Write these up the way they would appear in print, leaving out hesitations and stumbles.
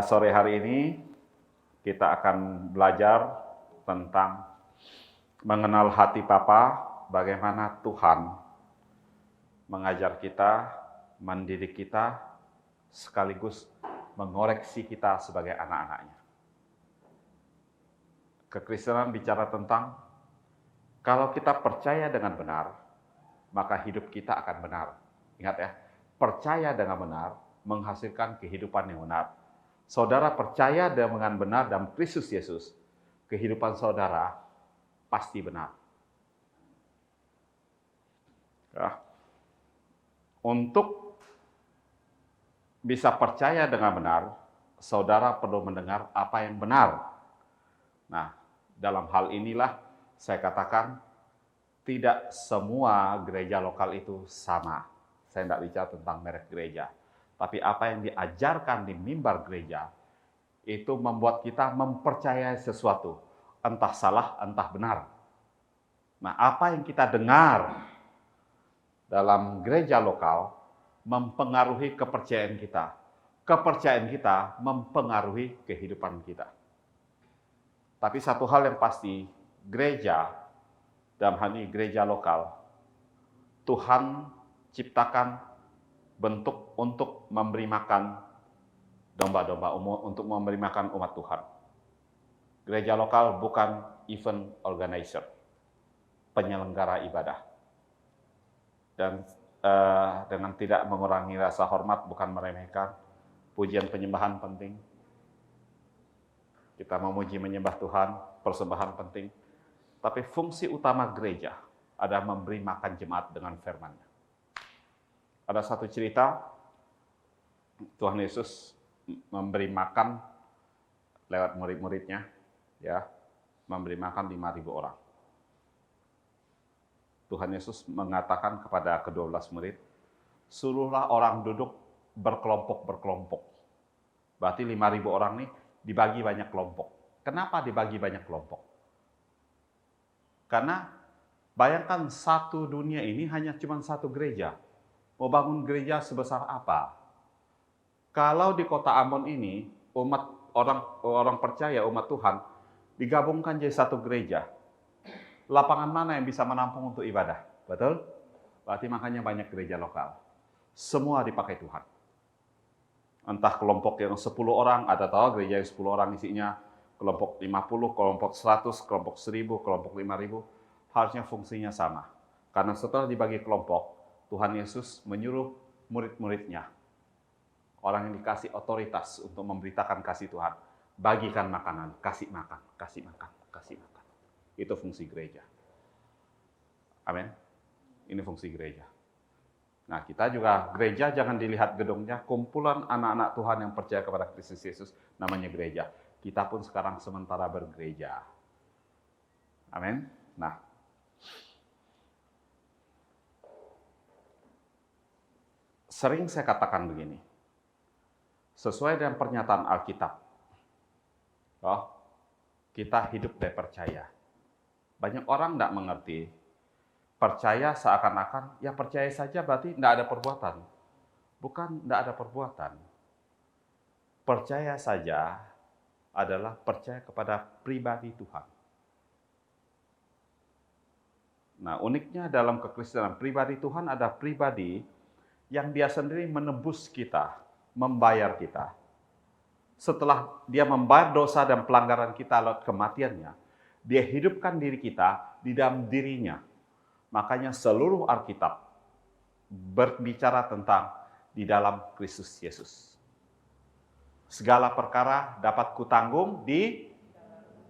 Sore hari ini kita akan belajar tentang mengenal hati Bapa, bagaimana Tuhan mengajar kita, mendidik kita, sekaligus mengoreksi kita sebagai anak-anaknya. Kekristenan bicara tentang kalau kita percaya dengan benar, maka hidup kita akan benar. Ingat ya, percaya dengan benar menghasilkan kehidupan yang benar. Saudara percaya dengan benar dalam Kristus Yesus, kehidupan saudara pasti benar. Ya. Untuk bisa percaya dengan benar, saudara perlu mendengar apa yang benar. Nah, dalam hal inilah saya katakan tidak semua gereja lokal itu sama. Saya tidak bicara tentang merek gereja. Tapi apa yang diajarkan di mimbar gereja, itu membuat kita mempercayai sesuatu. Entah salah, entah benar. Nah, apa yang kita dengar dalam gereja lokal mempengaruhi kepercayaan kita. Kepercayaan kita mempengaruhi kehidupan kita. Tapi satu hal yang pasti, gereja, dalam hal ini gereja lokal, Tuhan ciptakan bentuk untuk memberi makan domba-domba, untuk memberi makan umat Tuhan. Gereja lokal bukan event organizer, penyelenggara ibadah. Dan dengan tidak mengurangi rasa hormat, bukan meremehkan, pujian penyembahan penting. Kita memuji menyembah Tuhan, persembahan penting. Tapi fungsi utama gereja adalah memberi makan jemaat dengan firman-Nya. Ada satu cerita, Tuhan Yesus memberi makan lewat murid-muridnya, ya, memberi makan 5.000 orang. Tuhan Yesus mengatakan kepada ke-12 murid, suruhlah orang duduk berkelompok-berkelompok. Berarti 5.000 orang nih dibagi banyak kelompok. Kenapa dibagi banyak kelompok? Karena bayangkan satu dunia ini hanya cuma satu gereja. Mau bangun gereja sebesar apa? Kalau di kota Ambon ini, orang percaya, umat Tuhan, digabungkan jadi satu gereja, lapangan mana yang bisa menampung untuk ibadah? Betul? Berarti makanya banyak gereja lokal. Semua dipakai Tuhan. Entah kelompok yang 10 orang, ada tahu gereja yang 10 orang isinya, kelompok 50, kelompok 100, kelompok 1000, kelompok 5000, harusnya fungsinya sama. Karena setelah dibagi kelompok, Tuhan Yesus menyuruh murid-muridnya, orang yang dikasih otoritas untuk memberitakan kasih Tuhan, bagikan makanan, kasih makan, kasih makan, kasih makan. Itu fungsi gereja. Amin. Ini fungsi gereja. Nah, kita juga, gereja jangan dilihat gedungnya, kumpulan anak-anak Tuhan yang percaya kepada Kristus Yesus, namanya gereja. Kita pun sekarang sementara bergereja. Amin. Nah, sering saya katakan begini, sesuai dengan pernyataan Alkitab, kita hidup dari percaya. Banyak orang tidak mengerti, percaya seakan-akan, ya percaya saja berarti tidak ada perbuatan. Bukan tidak ada perbuatan. Percaya saja adalah percaya kepada pribadi Tuhan. Nah, uniknya dalam kekristenan, pribadi Tuhan ada pribadi yang dia sendiri menebus kita, membayar kita. Setelah dia membayar dosa dan pelanggaran kita lewat kematiannya, dia hidupkan diri kita di dalam dirinya. Makanya seluruh Alkitab berbicara tentang di dalam Kristus Yesus. Segala perkara dapat kutanggung di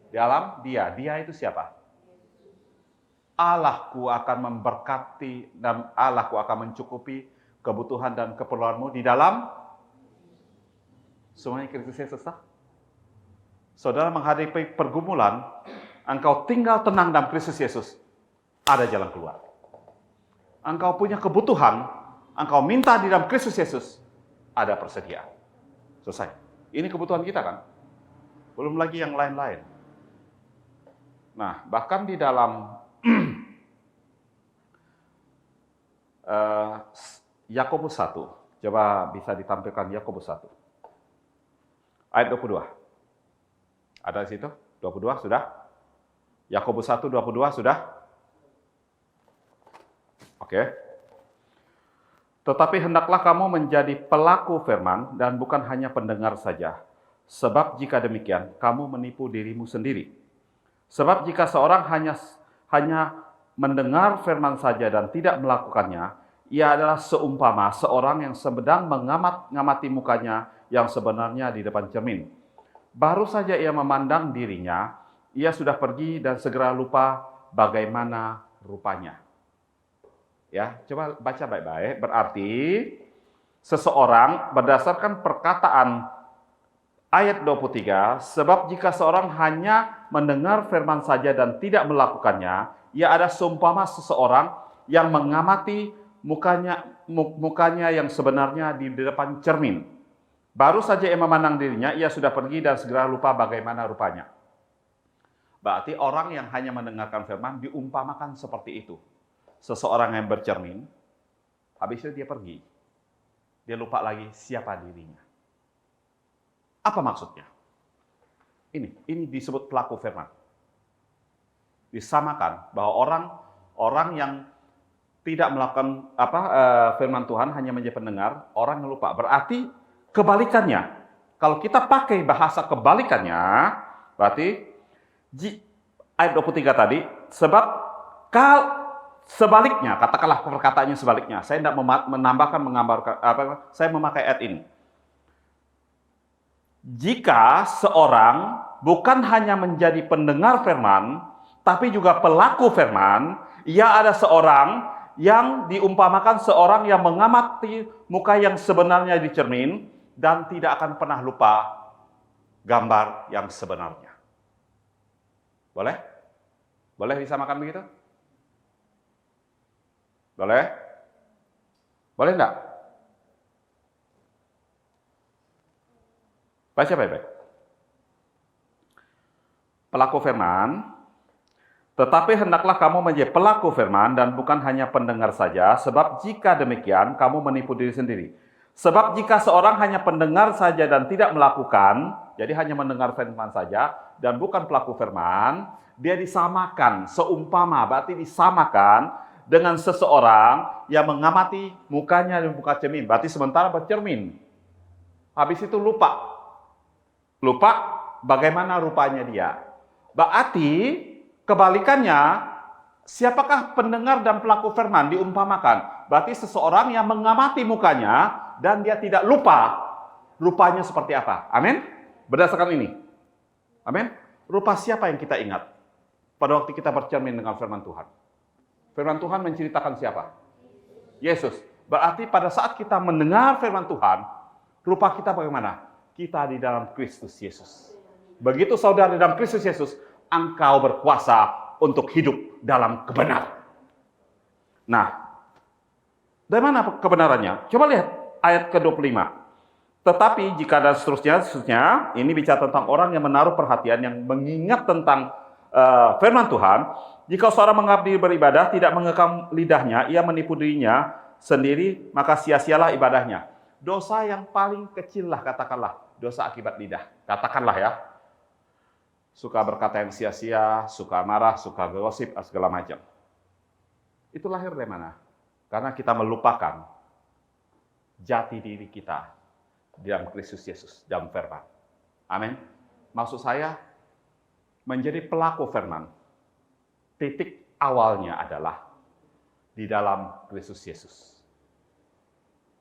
dalam Dia. Dia itu siapa? Allahku akan memberkati dan Allahku akan mencukupi kebutuhan dan keperluanmu di dalam semuanya Kristus Yesus. Saudara menghadapi pergumulan, engkau tinggal tenang dalam Kristus Yesus, ada jalan keluar. Engkau punya kebutuhan, engkau minta di dalam Kristus Yesus, ada persediaan. Selesai. Ini kebutuhan kita kan? Belum lagi yang lain-lain. Nah, bahkan di dalam Yakobus 1. Coba bisa ditampilkan Yakobus 1. Ayat 22. Ada di situ? 22 sudah? Yakobus 1:22 sudah? Oke. Tetapi hendaklah kamu menjadi pelaku firman dan bukan hanya pendengar saja. Sebab jika demikian, kamu menipu dirimu sendiri. Sebab jika seorang hanya mendengar firman saja dan tidak melakukannya, ia adalah seumpama seorang yang sedang mengamati mukanya yang sebenarnya di depan cermin. Baru saja ia memandang dirinya, ia sudah pergi dan segera lupa bagaimana rupanya. Ya, coba baca baik-baik. Berarti seseorang berdasarkan perkataan ayat 23, sebab jika seorang hanya mendengar firman saja dan tidak melakukannya, ia ada seumpama seseorang yang mengamati mukanya yang sebenarnya di depan cermin. Baru saja ia memandang dirinya, ia sudah pergi dan segera lupa bagaimana rupanya. Berarti orang yang hanya mendengarkan firman diumpamakan seperti itu. Seseorang yang bercermin, habis itu dia pergi. Dia lupa lagi siapa dirinya. Apa maksudnya? Ini disebut pelaku firman. Disamakan bahwa orang yang tidak melakukan firman Tuhan hanya menjadi pendengar, orang yang lupa. Berarti kebalikannya. Kalau kita pakai bahasa kebalikannya, berarti ayat 23 tadi, sebab sebaliknya, katakanlah perkataannya sebaliknya. Saya tidak menggambarkan, saya memakai ayat ini. Jika seorang bukan hanya menjadi pendengar firman, tapi juga pelaku firman, ia ada seorang yang diumpamakan seorang yang mengamati muka yang sebenarnya di cermin dan tidak akan pernah lupa gambar yang sebenarnya. Boleh? Boleh disamakan begitu? Boleh? Boleh enggak? Baca baik-baik. Pelaku firman, tetapi hendaklah kamu menjadi pelaku firman dan bukan hanya pendengar saja, sebab jika demikian kamu menipu diri sendiri. Sebab jika seorang hanya pendengar saja dan tidak melakukan, jadi hanya mendengar firman saja dan bukan pelaku firman, dia disamakan, seumpama, berarti disamakan dengan seseorang yang mengamati mukanya di muka cermin. Berarti sementara bercermin, habis itu lupa bagaimana rupanya dia. Berarti kebalikannya, siapakah pendengar dan pelaku firman diumpamakan? Berarti seseorang yang mengamati mukanya dan dia tidak lupa rupanya seperti apa. Amin? Berdasarkan ini. Amin? Rupa siapa yang kita ingat pada waktu kita bercermin dengan firman Tuhan? Firman Tuhan menceritakan siapa? Yesus. Berarti pada saat kita mendengar firman Tuhan, rupa kita bagaimana? Kita di dalam Kristus Yesus. Begitu saudara di dalam Kristus Yesus, engkau berkuasa untuk hidup dalam kebenaran. Nah, dari mana kebenarannya? Coba lihat ayat ke-25. Tetapi jika dan seterusnya, ini bicara tentang orang yang menaruh perhatian, yang mengingat tentang firman Tuhan. Jika seorang mengabdi beribadah, tidak mengekang lidahnya, ia menipu dirinya sendiri, maka sia-sialah ibadahnya. Dosa yang paling kecil lah, katakanlah, dosa akibat lidah. Katakanlah ya. Suka berkata yang sia-sia, suka marah, suka gosip, segala macam. Itu lahir dari mana? Karena kita melupakan jati diri kita di dalam Kristus Yesus, dalam firman. Amin. Maksud saya, menjadi pelaku firman, titik awalnya adalah di dalam Kristus Yesus.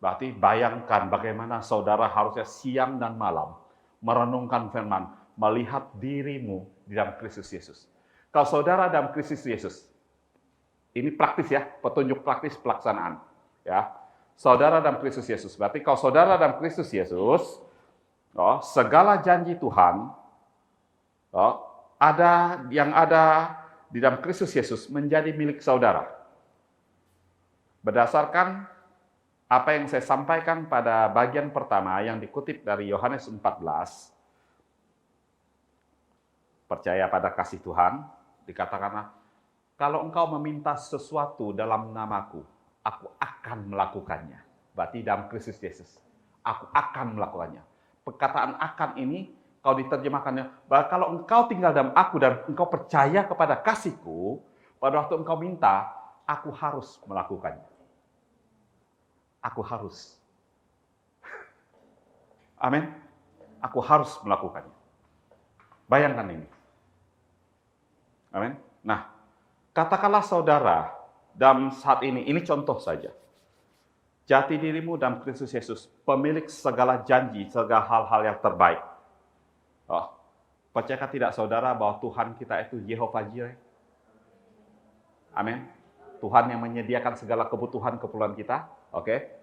Berarti bayangkan bagaimana saudara harusnya siang dan malam merenungkan firman, melihat dirimu di dalam Kristus Yesus. Kalau saudara dalam Kristus Yesus, ini praktis ya, petunjuk praktis pelaksanaan. Ya, saudara dalam Kristus Yesus. Berarti kalau saudara dalam Kristus Yesus, segala janji Tuhan, ada di dalam Kristus Yesus menjadi milik saudara. Berdasarkan apa yang saya sampaikan pada bagian pertama yang dikutip dari Yohanes 14, percaya pada kasih Tuhan, dikatakanlah, kalau engkau meminta sesuatu dalam namaku, aku akan melakukannya. Berarti dalam Kristus Yesus, aku akan melakukannya. perkataan akan ini, kalau diterjemahkannya, bahwa kalau engkau tinggal dalam aku dan engkau percaya kepada kasihku, pada waktu engkau minta, aku harus melakukannya. Aku harus. Amin. Aku harus melakukannya. Bayangkan ini. Amin. Nah, katakanlah saudara, dalam saat ini contoh saja. Jati dirimu dalam Kristus Yesus, pemilik segala janji, segala hal-hal yang terbaik. Oh, percaya tidak saudara bahwa Tuhan kita itu Yehovah Jireh? Amin. Tuhan yang menyediakan segala kebutuhan kita. Oke.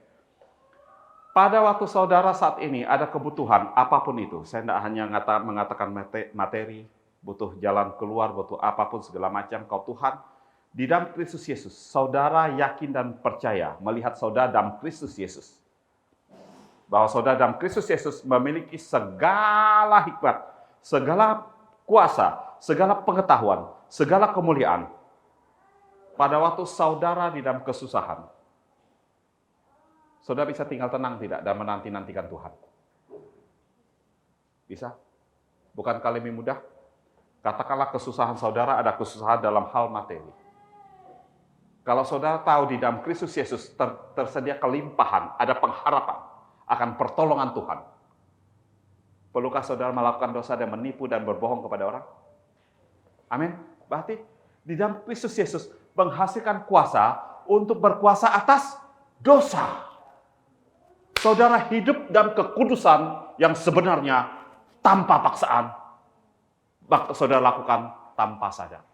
Pada waktu saudara saat ini ada kebutuhan apapun itu, saya tidak hanya mengatakan materi, butuh jalan keluar, butuh apapun segala macam, kau Tuhan, di dalam Kristus Yesus, saudara yakin dan percaya melihat saudara dalam Kristus Yesus. Bahwa saudara dalam Kristus Yesus memiliki segala hikmat, segala kuasa, segala pengetahuan, segala kemuliaan. Pada waktu saudara di dalam kesusahan, saudara bisa tinggal tenang tidak dan menanti-nantikan Tuhan? Bisa? Bukankah lebih mudah? Katakanlah kesusahan saudara ada kesusahan dalam hal materi. Kalau saudara tahu di dalam Kristus Yesus tersedia kelimpahan, ada pengharapan akan pertolongan Tuhan. Perlukah saudara melakukan dosa dan menipu dan berbohong kepada orang? Amin. Berarti di dalam Kristus Yesus menghasilkan kuasa untuk berkuasa atas dosa. Saudara hidup dalam kekudusan yang sebenarnya tanpa paksaan. Saudara lakukan tanpa sadar.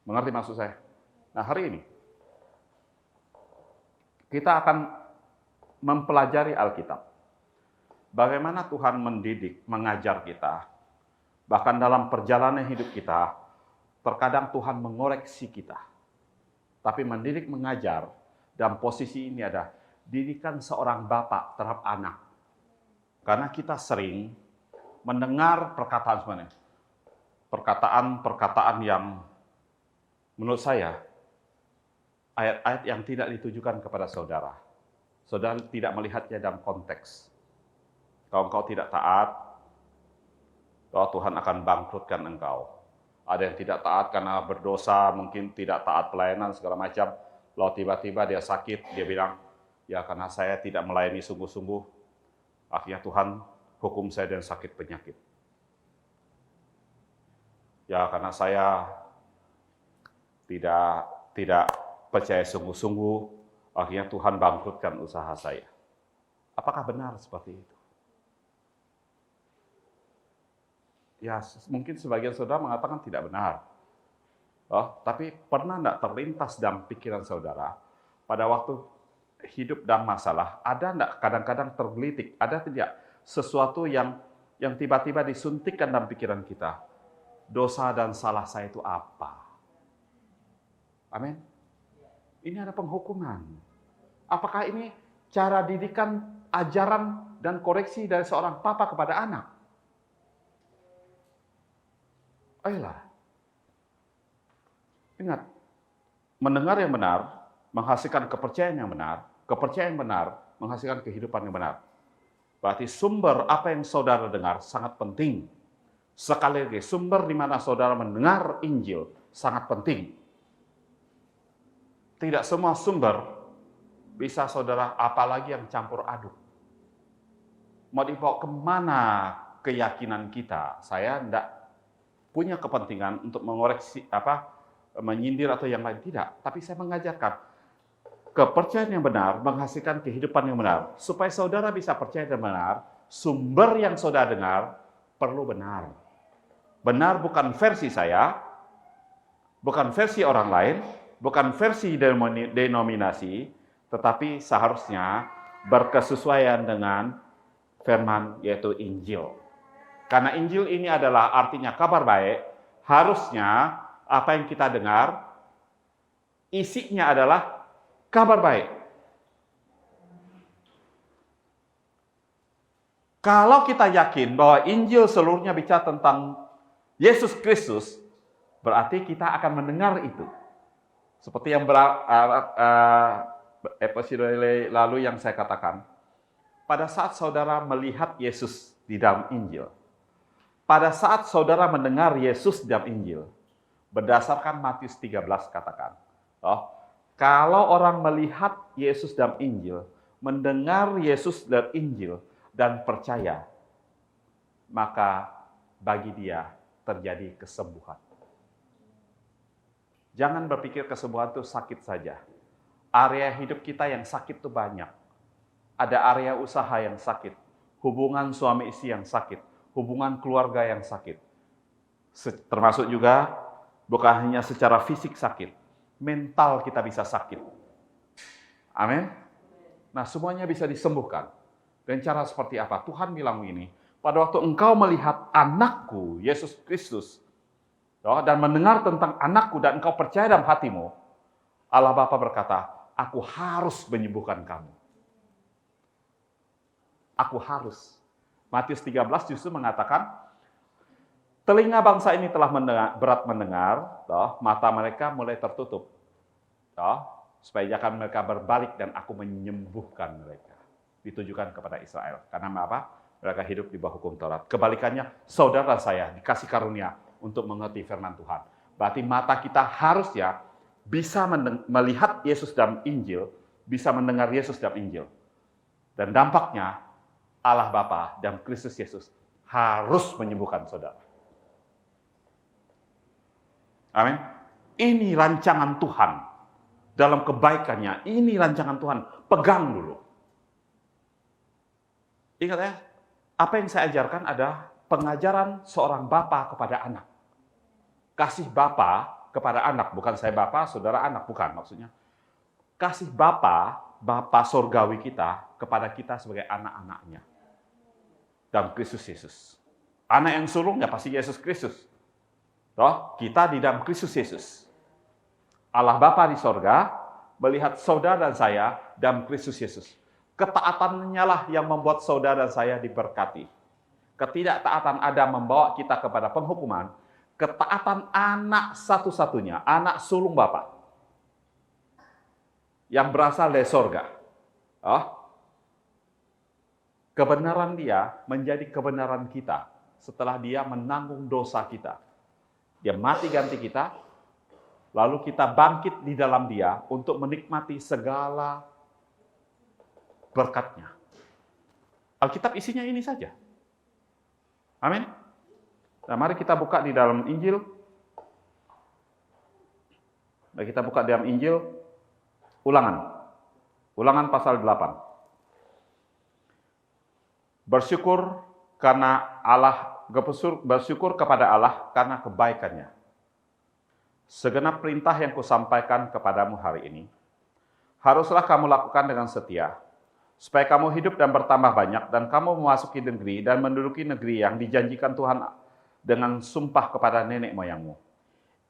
Mengerti maksud saya? Nah, hari ini kita akan mempelajari Alkitab. Bagaimana Tuhan mendidik, mengajar kita. Bahkan dalam perjalanan hidup kita, terkadang Tuhan mengoreksi kita. Tapi mendidik, mengajar, dalam posisi ini ada didikan seorang bapak terhadap anak. Karena kita sering mendengar perkataan sebenarnya. Perkataan-perkataan yang menurut saya ayat-ayat yang tidak ditujukan kepada saudara. Saudara tidak melihatnya dalam konteks. Kalau engkau tidak taat, bahwa Tuhan akan bangkrutkan engkau. Ada yang tidak taat karena berdosa, mungkin tidak taat pelayanan, segala macam. Lalu tiba-tiba dia sakit, dia bilang, ya karena saya tidak melayani sungguh-sungguh, akhirnya Tuhan hukum saya dan sakit penyakit. Ya karena saya tidak percaya sungguh-sungguh, akhirnya Tuhan bangkrutkan usaha saya. Apakah benar seperti itu? Ya, mungkin sebagian saudara mengatakan tidak benar. Oh, tapi pernah enggak terlintas dalam pikiran saudara, pada waktu hidup dalam masalah, ada enggak kadang-kadang tergelitik, ada tidak sesuatu yang tiba-tiba disuntikkan dalam pikiran kita? Dosa dan salah saya itu apa? Amin. Ini ada penghukuman. Apakah ini cara didikan, ajaran, dan koreksi dari seorang papa kepada anak? Ayolah. Ingat, mendengar yang benar, menghasilkan kepercayaan yang benar, menghasilkan kehidupan yang benar. Berarti sumber apa yang saudara dengar sangat penting. Sekali lagi, sumber di mana saudara mendengar Injil sangat penting. Tidak semua sumber bisa saudara, apalagi yang campur aduk. Mau dibawa kemana keyakinan kita? Saya tidak punya kepentingan untuk mengoreksi, menyindir atau yang lain, tidak. Tapi saya mengajarkan kepercayaan yang benar menghasilkan kehidupan yang benar. Supaya saudara bisa percaya dan benar, sumber yang saudara dengar perlu benar. Benar bukan versi saya, bukan versi orang lain, bukan versi denominasi, tetapi seharusnya berkesesuaian dengan firman, yaitu Injil. Karena Injil ini adalah artinya kabar baik, harusnya apa yang kita dengar, isinya adalah kabar baik. Kalau kita yakin bahwa Injil seluruhnya bicara tentang Yesus Kristus, berarti kita akan mendengar itu. Seperti yang episode lalu yang saya katakan, pada saat saudara melihat Yesus di dalam Injil, pada saat saudara mendengar Yesus di dalam Injil, berdasarkan Matius 13 katakan, kalau orang melihat Yesus dalam Injil, mendengar Yesus dalam Injil, dan percaya, maka bagi dia terjadi kesembuhan. Jangan berpikir kesembuhan itu sakit saja. Area hidup kita yang sakit itu banyak. Ada area usaha yang sakit, hubungan suami istri yang sakit, hubungan keluarga yang sakit. Termasuk juga bukan hanya secara fisik sakit, mental kita bisa sakit. Amin. Nah, semuanya bisa disembuhkan. Dan cara seperti apa? Tuhan bilang ini, pada waktu engkau melihat anakku, Yesus Kristus, dan mendengar tentang anakku dan engkau percaya dalam hatimu, Allah Bapa berkata, aku harus menyembuhkan kamu. Aku harus. Matius 13 justru mengatakan, telinga bangsa ini telah berat mendengar, mata mereka mulai tertutup. Supaya jangan mereka berbalik dan aku menyembuhkan mereka. Ditujukan kepada Israel. Karena apa? Mereka hidup di bawah hukum Taurat. Kebalikannya, saudara saya dikasih karunia untuk mengerti firman Tuhan. Berarti mata kita harusnya bisa melihat Yesus dalam Injil, bisa mendengar Yesus dalam Injil. Dan dampaknya, Allah Bapa dan Kristus Yesus harus menyembuhkan saudara. Amin. Ini rancangan Tuhan. Dalam kebaikannya, ini rancangan Tuhan. Pegang dulu. Ingat ya, apa yang saya ajarkan adalah pengajaran seorang bapa kepada anak. Kasih bapa kepada anak, bukan saya bapa, saudara anak, bukan maksudnya. Kasih bapa surgawi kita kepada kita sebagai anak-anaknya. Dalam Kristus Yesus. Anak yang sulung ya pasti Yesus Kristus. Kita di dalam Kristus Yesus. Allah Bapa di sorga melihat saudara dan saya dalam Kristus Yesus. Ketaatannya lah yang membuat saudara dan saya diberkati. Ketidaktaatan Adam membawa kita kepada penghukuman. Ketaatan anak satu-satunya, anak sulung Bapa yang berasal dari sorga. Kebenaran dia menjadi kebenaran kita setelah dia menanggung dosa kita. Dia mati ganti kita, lalu kita bangkit di dalam dia untuk menikmati segala berkatnya. Alkitab isinya ini saja. Amin. Nah, mari kita buka di dalam Injil. Mari kita buka di dalam Injil Ulangan. Ulangan pasal 8. Bersyukur kepada Allah karena kebaikannya. Segenap perintah yang kusampaikan kepadamu hari ini, haruslah kamu lakukan dengan setia, supaya kamu hidup dan bertambah banyak, dan kamu memasuki negeri dan menduduki negeri yang dijanjikan Tuhan dengan sumpah kepada nenek moyangmu.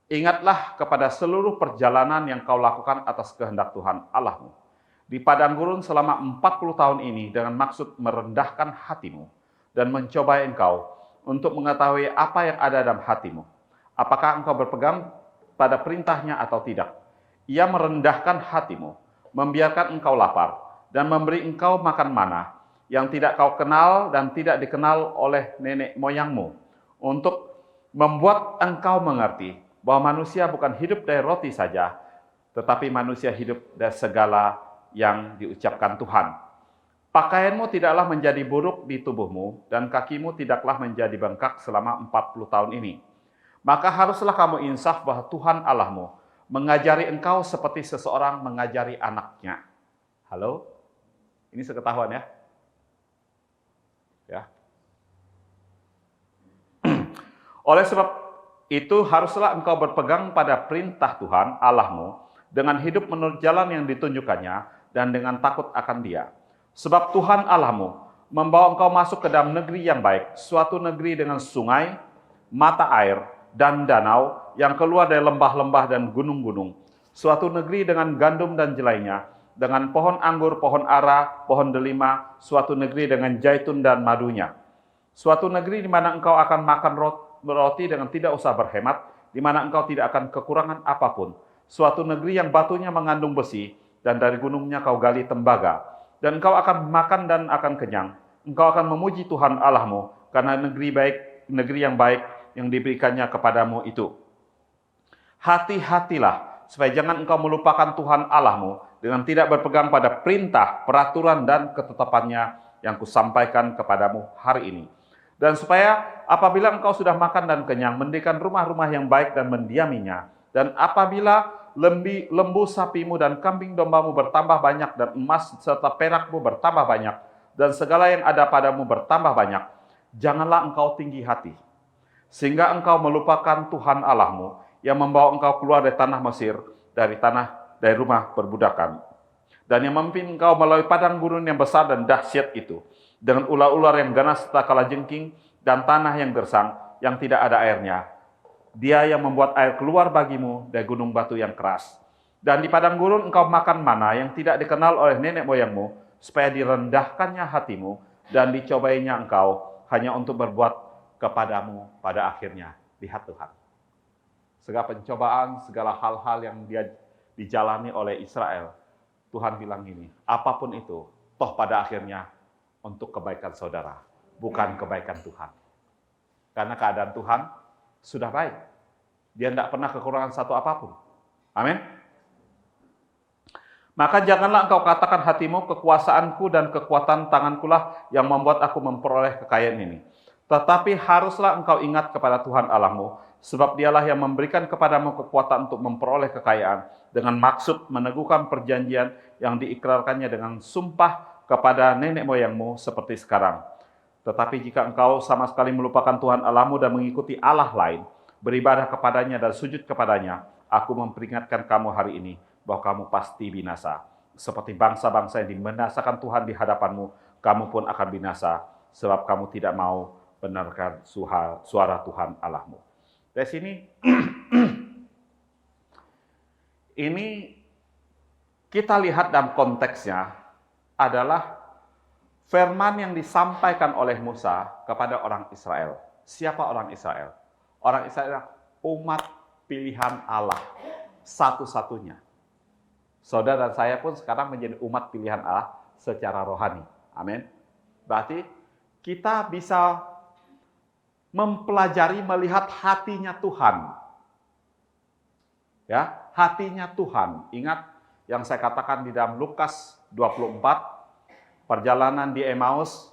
Ingatlah kepada seluruh perjalanan yang kau lakukan atas kehendak Tuhan Allahmu di padang gurun selama 40 tahun ini dengan maksud merendahkan hatimu dan mencobai engkau untuk mengetahui apa yang ada dalam hatimu. Apakah engkau berpegang pada perintahnya atau tidak? Ia merendahkan hatimu, membiarkan engkau lapar, dan memberi engkau makan mana yang tidak kau kenal dan tidak dikenal oleh nenek moyangmu, untuk membuat engkau mengerti bahwa manusia bukan hidup dari roti saja, tetapi manusia hidup dari segala yang diucapkan Tuhan. Pakaianmu tidaklah menjadi buruk di tubuhmu, dan kakimu tidaklah menjadi bengkak selama 40 tahun ini. Maka haruslah kamu insaf bahwa Tuhan Allahmu mengajari engkau seperti seseorang mengajari anaknya. Halo? Ini seketahuan ya? Ya. Oleh sebab itu haruslah engkau berpegang pada perintah Tuhan Allahmu dengan hidup menurut jalan yang ditunjukkannya dan dengan takut akan Dia. Sebab Tuhan Allahmu membawa engkau masuk ke dalam negeri yang baik, suatu negeri dengan sungai, mata air, dan danau yang keluar dari lembah-lembah dan gunung-gunung. Suatu negeri dengan gandum dan jelainya, dengan pohon anggur, pohon ara, pohon delima, suatu negeri dengan zaitun dan madunya. Suatu negeri di mana engkau akan makan roti dengan tidak usah berhemat, di mana engkau tidak akan kekurangan apapun. Suatu negeri yang batunya mengandung besi, dan dari gunungnya kau gali tembaga. dan engkau akan makan dan akan kenyang. Engkau akan memuji Tuhan Allahmu karena negeri yang baik yang diberikannya kepadamu itu. Hati-hatilah supaya jangan engkau melupakan Tuhan Allahmu dengan tidak berpegang pada perintah, peraturan, dan ketetapannya yang kusampaikan kepadamu hari ini. Dan supaya apabila engkau sudah makan dan kenyang, mendirikan rumah-rumah yang baik dan mendiaminya, dan apabila lembu sapimu dan kambing dombamu bertambah banyak, dan emas serta perakmu bertambah banyak, dan segala yang ada padamu bertambah banyak, janganlah engkau tinggi hati, sehingga engkau melupakan Tuhan Allahmu, yang membawa engkau keluar dari tanah Mesir, dari rumah perbudakan, dan yang memimpin engkau melalui padang gurun yang besar dan dahsyat itu, dengan ular-ular yang ganas serta kalajengking, dan tanah yang gersang, yang tidak ada airnya. Dia yang membuat air keluar bagimu dari gunung batu yang keras. Dan di padang gurun engkau makan mana yang tidak dikenal oleh nenek moyangmu, supaya direndahkannya hatimu, dan dicobainya engkau, hanya untuk berbuat kepadamu pada akhirnya. Lihat Tuhan, segala pencobaan, segala hal-hal yang dia dijalani oleh Israel, Tuhan bilang gini, apapun itu, toh pada akhirnya untuk kebaikan saudara, bukan kebaikan Tuhan. Karena keadaan Tuhan sudah baik. Dia tidak pernah kekurangan satu apapun. Amin. Maka janganlah engkau katakan hatimu, kekuasaanku dan kekuatan tangankulah yang membuat aku memperoleh kekayaan ini. Tetapi haruslah engkau ingat kepada Tuhan Allahmu, sebab dialah yang memberikan kepadamu kekuatan untuk memperoleh kekayaan, dengan maksud meneguhkan perjanjian yang diikrarkannya dengan sumpah kepada nenek moyangmu seperti sekarang. Tetapi jika engkau sama sekali melupakan Tuhan Allahmu dan mengikuti Allah lain, beribadah kepadanya dan sujud kepadanya, aku memperingatkan kamu hari ini bahwa kamu pasti binasa. Seperti bangsa-bangsa yang dibinasakan Tuhan di hadapanmu, kamu pun akan binasa, sebab kamu tidak mau benarkan suara Tuhan Allahmu. Dari sini, ini kita lihat dalam konteksnya adalah firman yang disampaikan oleh Musa kepada orang Israel. Siapa orang Israel? Orang Israel umat pilihan Allah, satu-satunya. Saudara dan saya pun sekarang menjadi umat pilihan Allah secara rohani. Amin. Berarti kita bisa mempelajari, melihat hatinya Tuhan. Ya, hatinya Tuhan. Ingat yang saya katakan di dalam Lukas 24, perjalanan di Emmaus,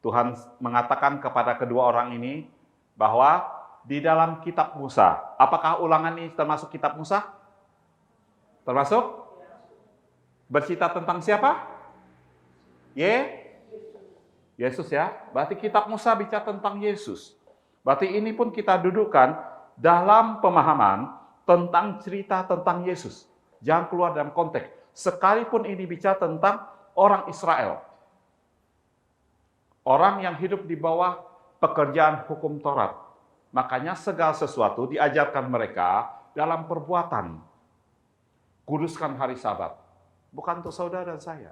Tuhan mengatakan kepada kedua orang ini bahwa di dalam kitab Musa, apakah ulangan ini termasuk kitab Musa? Termasuk? Bercerita tentang siapa? Yesus ya. Berarti kitab Musa bicara tentang Yesus. Berarti ini pun kita dudukkan dalam pemahaman tentang cerita tentang Yesus. Jangan keluar dalam konteks. Sekalipun ini bicara tentang orang Israel. Orang yang hidup di bawah pekerjaan hukum Taurat. Makanya segala sesuatu diajarkan mereka dalam perbuatan. Kuduskan hari Sabat. Bukan untuk saudara dan saya.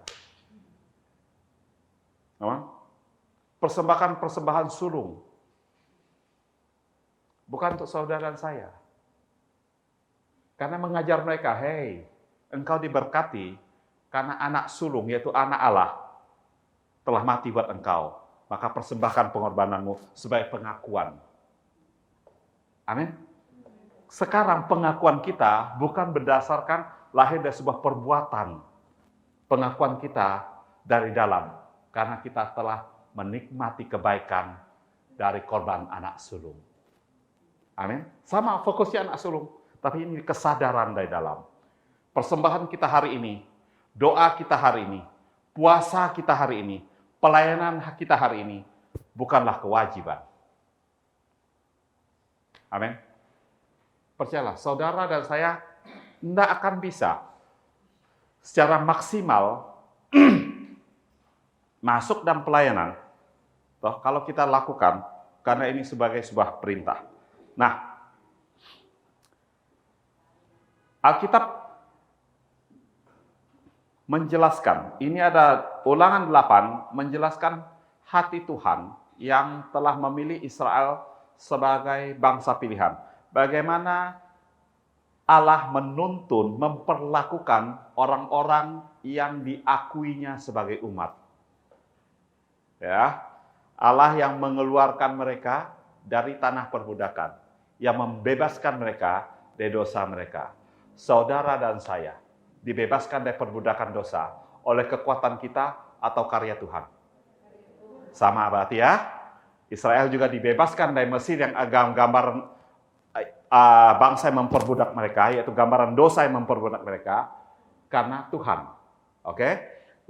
Persembahan sulung. Bukan untuk saudara dan saya. Karena mengajar mereka, hei, engkau diberkati karena anak sulung, yaitu anak Allah, telah mati buat engkau. Maka persembahkan pengorbananmu sebagai pengakuan. Amin. Sekarang pengakuan kita bukan berdasarkan lahir dari sebuah perbuatan. Pengakuan kita dari dalam. Karena kita telah menikmati kebaikan dari korban anak sulung. Amin. Sama fokusnya anak sulung. Tapi ini kesadaran dari dalam. Persembahan kita hari ini, doa kita hari ini, puasa kita hari ini, pelayanan kita hari ini, bukanlah kewajiban. Amin. Percayalah, saudara dan saya tidak akan bisa secara maksimal masuk dalam pelayanan, toh kalau kita lakukan, karena ini sebagai sebuah perintah. Nah, Alkitab menjelaskan, ini ada Ulangan 8, menjelaskan hati Tuhan yang telah memilih Israel sebagai bangsa pilihan. Bagaimana Allah menuntun, memperlakukan orang-orang yang diakuinya sebagai umat. Ya, Allah yang mengeluarkan mereka dari tanah perbudakan, yang membebaskan mereka dari dosa mereka. Saudara dan saya dibebaskan dari perbudakan dosa oleh kekuatan kita atau karya Tuhan. Sama berarti ya. Israel juga dibebaskan dari Mesir yang gambaran bangsa yang memperbudak mereka, yaitu gambaran dosa yang memperbudak mereka, karena Tuhan. Oke?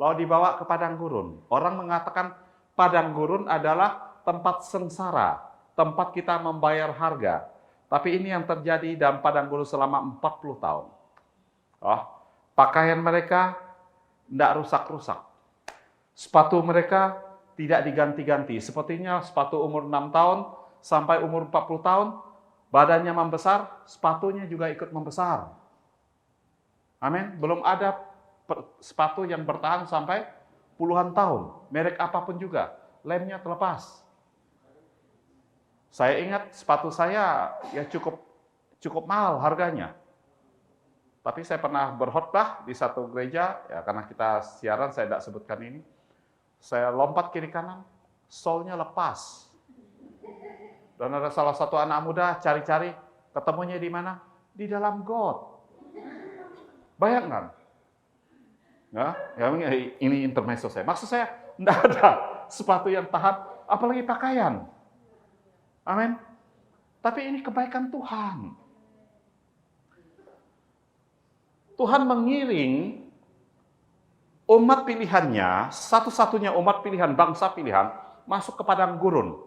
Lalu dibawa ke padang gurun. Orang mengatakan padang gurun adalah tempat sengsara, tempat kita membayar harga. Tapi ini yang terjadi dalam padang gurun selama 40 tahun. Oh, pakaian mereka tidak rusak-rusak. Sepatu mereka tidak diganti-ganti. Sepertinya sepatu umur 6 tahun sampai umur 40 tahun, badannya membesar, sepatunya juga ikut membesar. Amin. Belum ada sepatu yang bertahan sampai puluhan tahun. Merek apapun juga. Lemnya terlepas. Saya ingat sepatu saya ya cukup mahal harganya. Tapi saya pernah berkhotbah di satu gereja, ya karena kita siaran saya tidak sebutkan ini. Saya lompat kiri kanan, solnya lepas. Dan ada salah satu anak muda cari-cari, ketemunya di mana? Di dalam got. Bayangkan. Ya, ini intermezzo saya. Maksud saya, tidak ada sepatu yang tahan, apalagi pakaian. Amin. Tapi ini kebaikan Tuhan. Tuhan mengiring umat pilihannya, satu-satunya umat pilihan, bangsa pilihan, masuk ke padang gurun.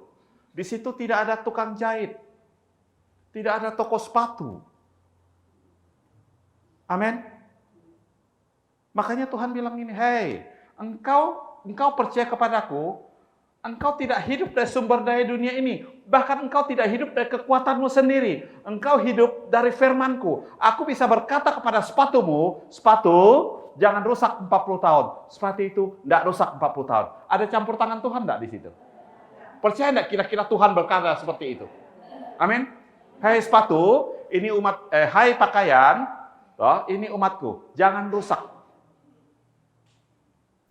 Di situ tidak ada tukang jahit. Tidak ada toko sepatu. Amin. Makanya Tuhan bilang ini, "Hei, engkau percaya kepadaku, engkau tidak hidup dari sumber daya dunia ini. Bahkan engkau tidak hidup dari kekuatanmu sendiri. Engkau hidup dari firmanku. Aku bisa berkata kepada sepatumu, sepatu, jangan rusak 40 tahun. Sepatu itu tidak rusak 40 tahun. Ada campur tangan Tuhan tidak di situ? Percaya tidak kira-kira Tuhan berkata seperti itu? Amin. Hai sepatu, ini hai pakaian, ini umatku. Jangan rusak.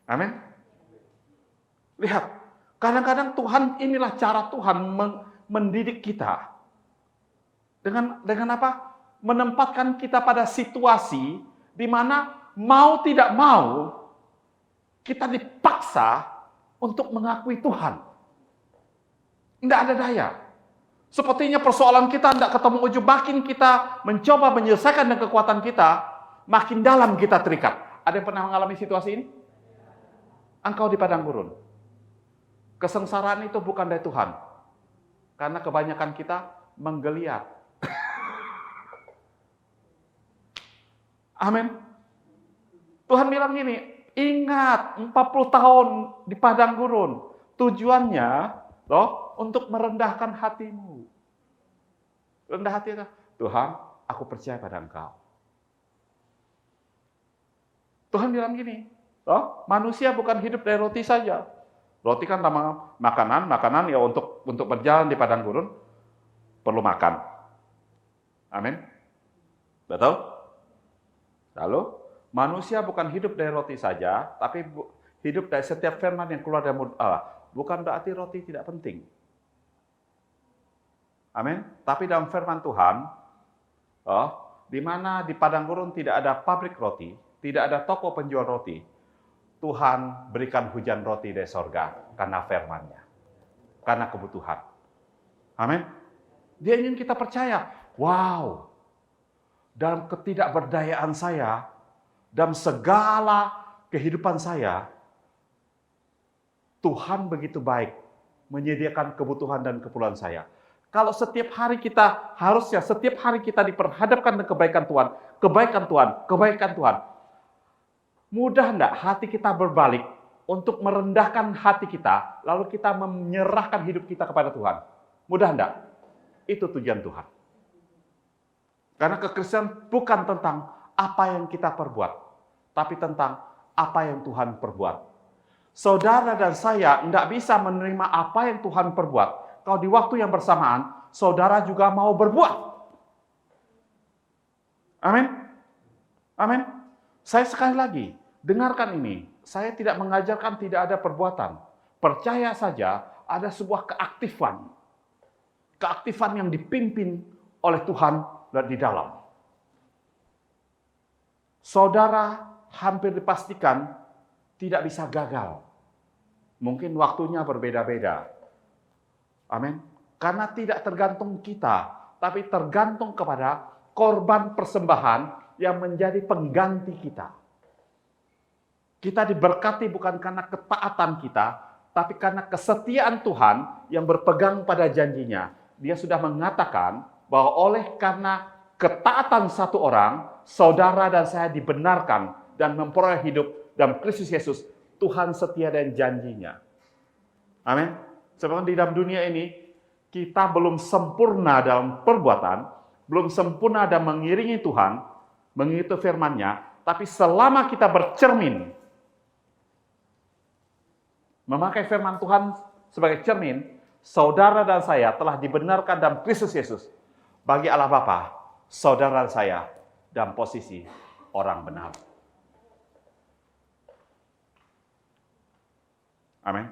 Amin. Lihat, kadang-kadang Tuhan, inilah cara Tuhan mendidik kita. Dengan apa? Menempatkan kita pada situasi di mana mau tidak mau kita dipaksa untuk mengakui Tuhan. Tidak ada daya. Sepertinya persoalan kita tidak ketemu ujung. Makin kita mencoba menyelesaikan dengan kekuatan kita, makin dalam kita terikat. Ada yang pernah mengalami situasi ini? Engkau di padang gurun. Kesengsaraan itu bukan dari Tuhan. Karena kebanyakan kita menggeliat. Amin. Tuhan bilang gini, ingat 40 tahun di padang gurun. Tujuannya untuk merendahkan hatimu. Rendah hati itu, Tuhan, aku percaya pada Engkau. Tuhan bilang gini, manusia bukan hidup dari roti saja. Roti kan nama makanan ya untuk berjalan di padang gurun perlu makan. Amin. Betul? Lalu manusia bukan hidup dari roti saja, tapi hidup dari setiap firman yang keluar dari mulut Allah. Bukan berarti roti tidak penting. Amin. Tapi dalam firman Tuhan, di mana di padang gurun tidak ada pabrik roti, tidak ada toko penjual roti, Tuhan berikan hujan roti dari sorga karena firman-Nya, karena kebutuhan. Amin. Dia ingin kita percaya, wow, dalam ketidakberdayaan saya, dalam segala kehidupan saya, Tuhan begitu baik menyediakan kebutuhan dan keperluan saya. Kalau setiap hari kita, harusnya setiap hari kita diperhadapkan dengan kebaikan Tuhan, kebaikan Tuhan, kebaikan Tuhan. Mudah enggak hati kita berbalik untuk merendahkan hati kita, lalu kita menyerahkan hidup kita kepada Tuhan? Mudah enggak? Itu tujuan Tuhan. Karena kekristenan bukan tentang apa yang kita perbuat, tapi tentang apa yang Tuhan perbuat. Saudara dan saya enggak bisa menerima apa yang Tuhan perbuat kalau di waktu yang bersamaan saudara juga mau berbuat. Amin. Amin. Saya sekali lagi, dengarkan ini. Saya tidak mengajarkan tidak ada perbuatan. Percaya saja ada sebuah keaktifan. Keaktifan yang dipimpin oleh Tuhan di dalam. Saudara hampir dipastikan tidak bisa gagal. Mungkin waktunya berbeda-beda. Amin. Karena tidak tergantung kita, tapi tergantung kepada korban persembahan yang menjadi pengganti kita. Kita diberkati bukan karena ketaatan kita, tapi karena kesetiaan Tuhan yang berpegang pada janjinya. Dia sudah mengatakan bahwa oleh karena ketaatan satu orang, saudara dan saya dibenarkan dan memperoleh hidup dalam Kristus Yesus. Tuhan setia dan janjinya. Amin. Sebab di dalam dunia ini, kita belum sempurna dalam perbuatan, belum sempurna dalam mengiringi Tuhan, mengikuti firman-Nya, tapi selama kita bercermin, memakai firman Tuhan sebagai cermin, saudara dan saya telah dibenarkan dalam Kristus Yesus. Bagi Allah Bapa, saudara dan saya dalam posisi orang benar. Amin.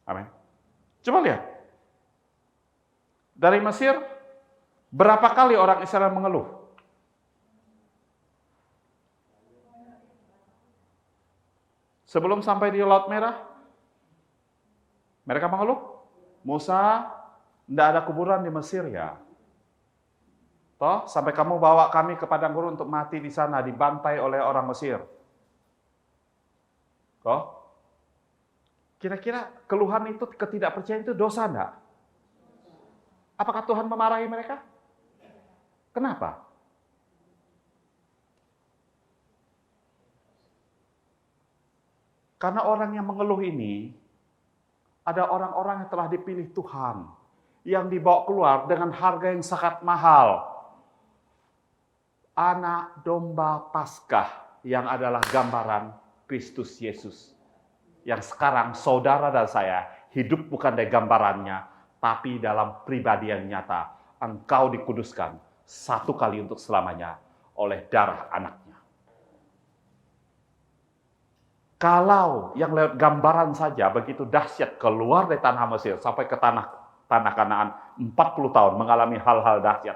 Amin. Coba lihat. Dari Mesir, berapa kali orang Israel mengeluh? Sebelum sampai di Laut Merah, mereka mengeluh. Musa, tidak ada kuburan di Mesir ya. Toh, sampai kamu bawa kami ke padang gurun untuk mati di sana, dibantai oleh orang Mesir. Toh, kira-kira keluhan itu, ketidakpercayaan itu dosa enggak? Apakah Tuhan memarahi mereka? Kenapa? Karena orang yang mengeluh ini, ada orang-orang yang telah dipilih Tuhan, yang dibawa keluar dengan harga yang sangat mahal. Anak domba Paskah yang adalah gambaran Kristus Yesus. Yang sekarang saudara dan saya hidup bukan dari gambarannya, tapi dalam pribadi yang nyata. Engkau dikuduskan satu kali untuk selamanya oleh darah anaknya. Kalau yang lewat gambaran saja begitu dahsyat keluar dari tanah Mesir sampai ke tanah Kanaan 40 tahun mengalami hal-hal dahsyat.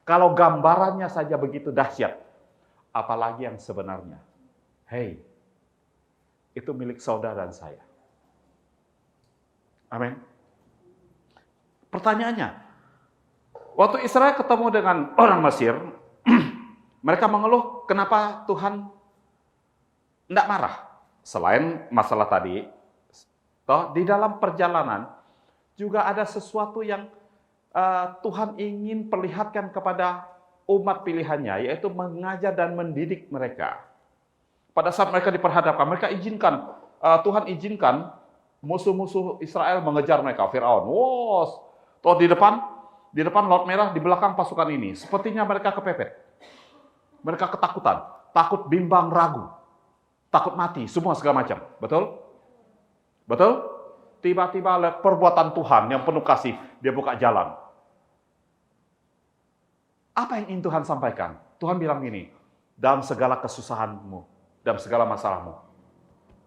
Kalau gambarannya saja begitu dahsyat, apalagi yang sebenarnya. Hei, itu milik saudara dan saya. Amin. Pertanyaannya, waktu Israel ketemu dengan orang Mesir, mereka mengeluh kenapa Tuhan tidak marah. Selain masalah tadi, toh di dalam perjalanan juga ada sesuatu yang Tuhan ingin perlihatkan kepada umat pilihannya, yaitu mengajar dan mendidik mereka. Pada saat mereka diperhadapkan, mereka izinkan, Tuhan izinkan musuh-musuh Israel mengejar mereka, Firaun. Wow, toh di depan Laut Merah, di belakang pasukan ini, sepertinya mereka kepepet. Mereka ketakutan, takut, bimbang, ragu, takut mati, semua segala macam. Betul? Betul? Tiba-tiba lihat perbuatan Tuhan yang penuh kasih, dia buka jalan. Apa yang ingin Tuhan sampaikan? Tuhan bilang gini, dalam segala kesusahanmu, dalam segala masalahmu,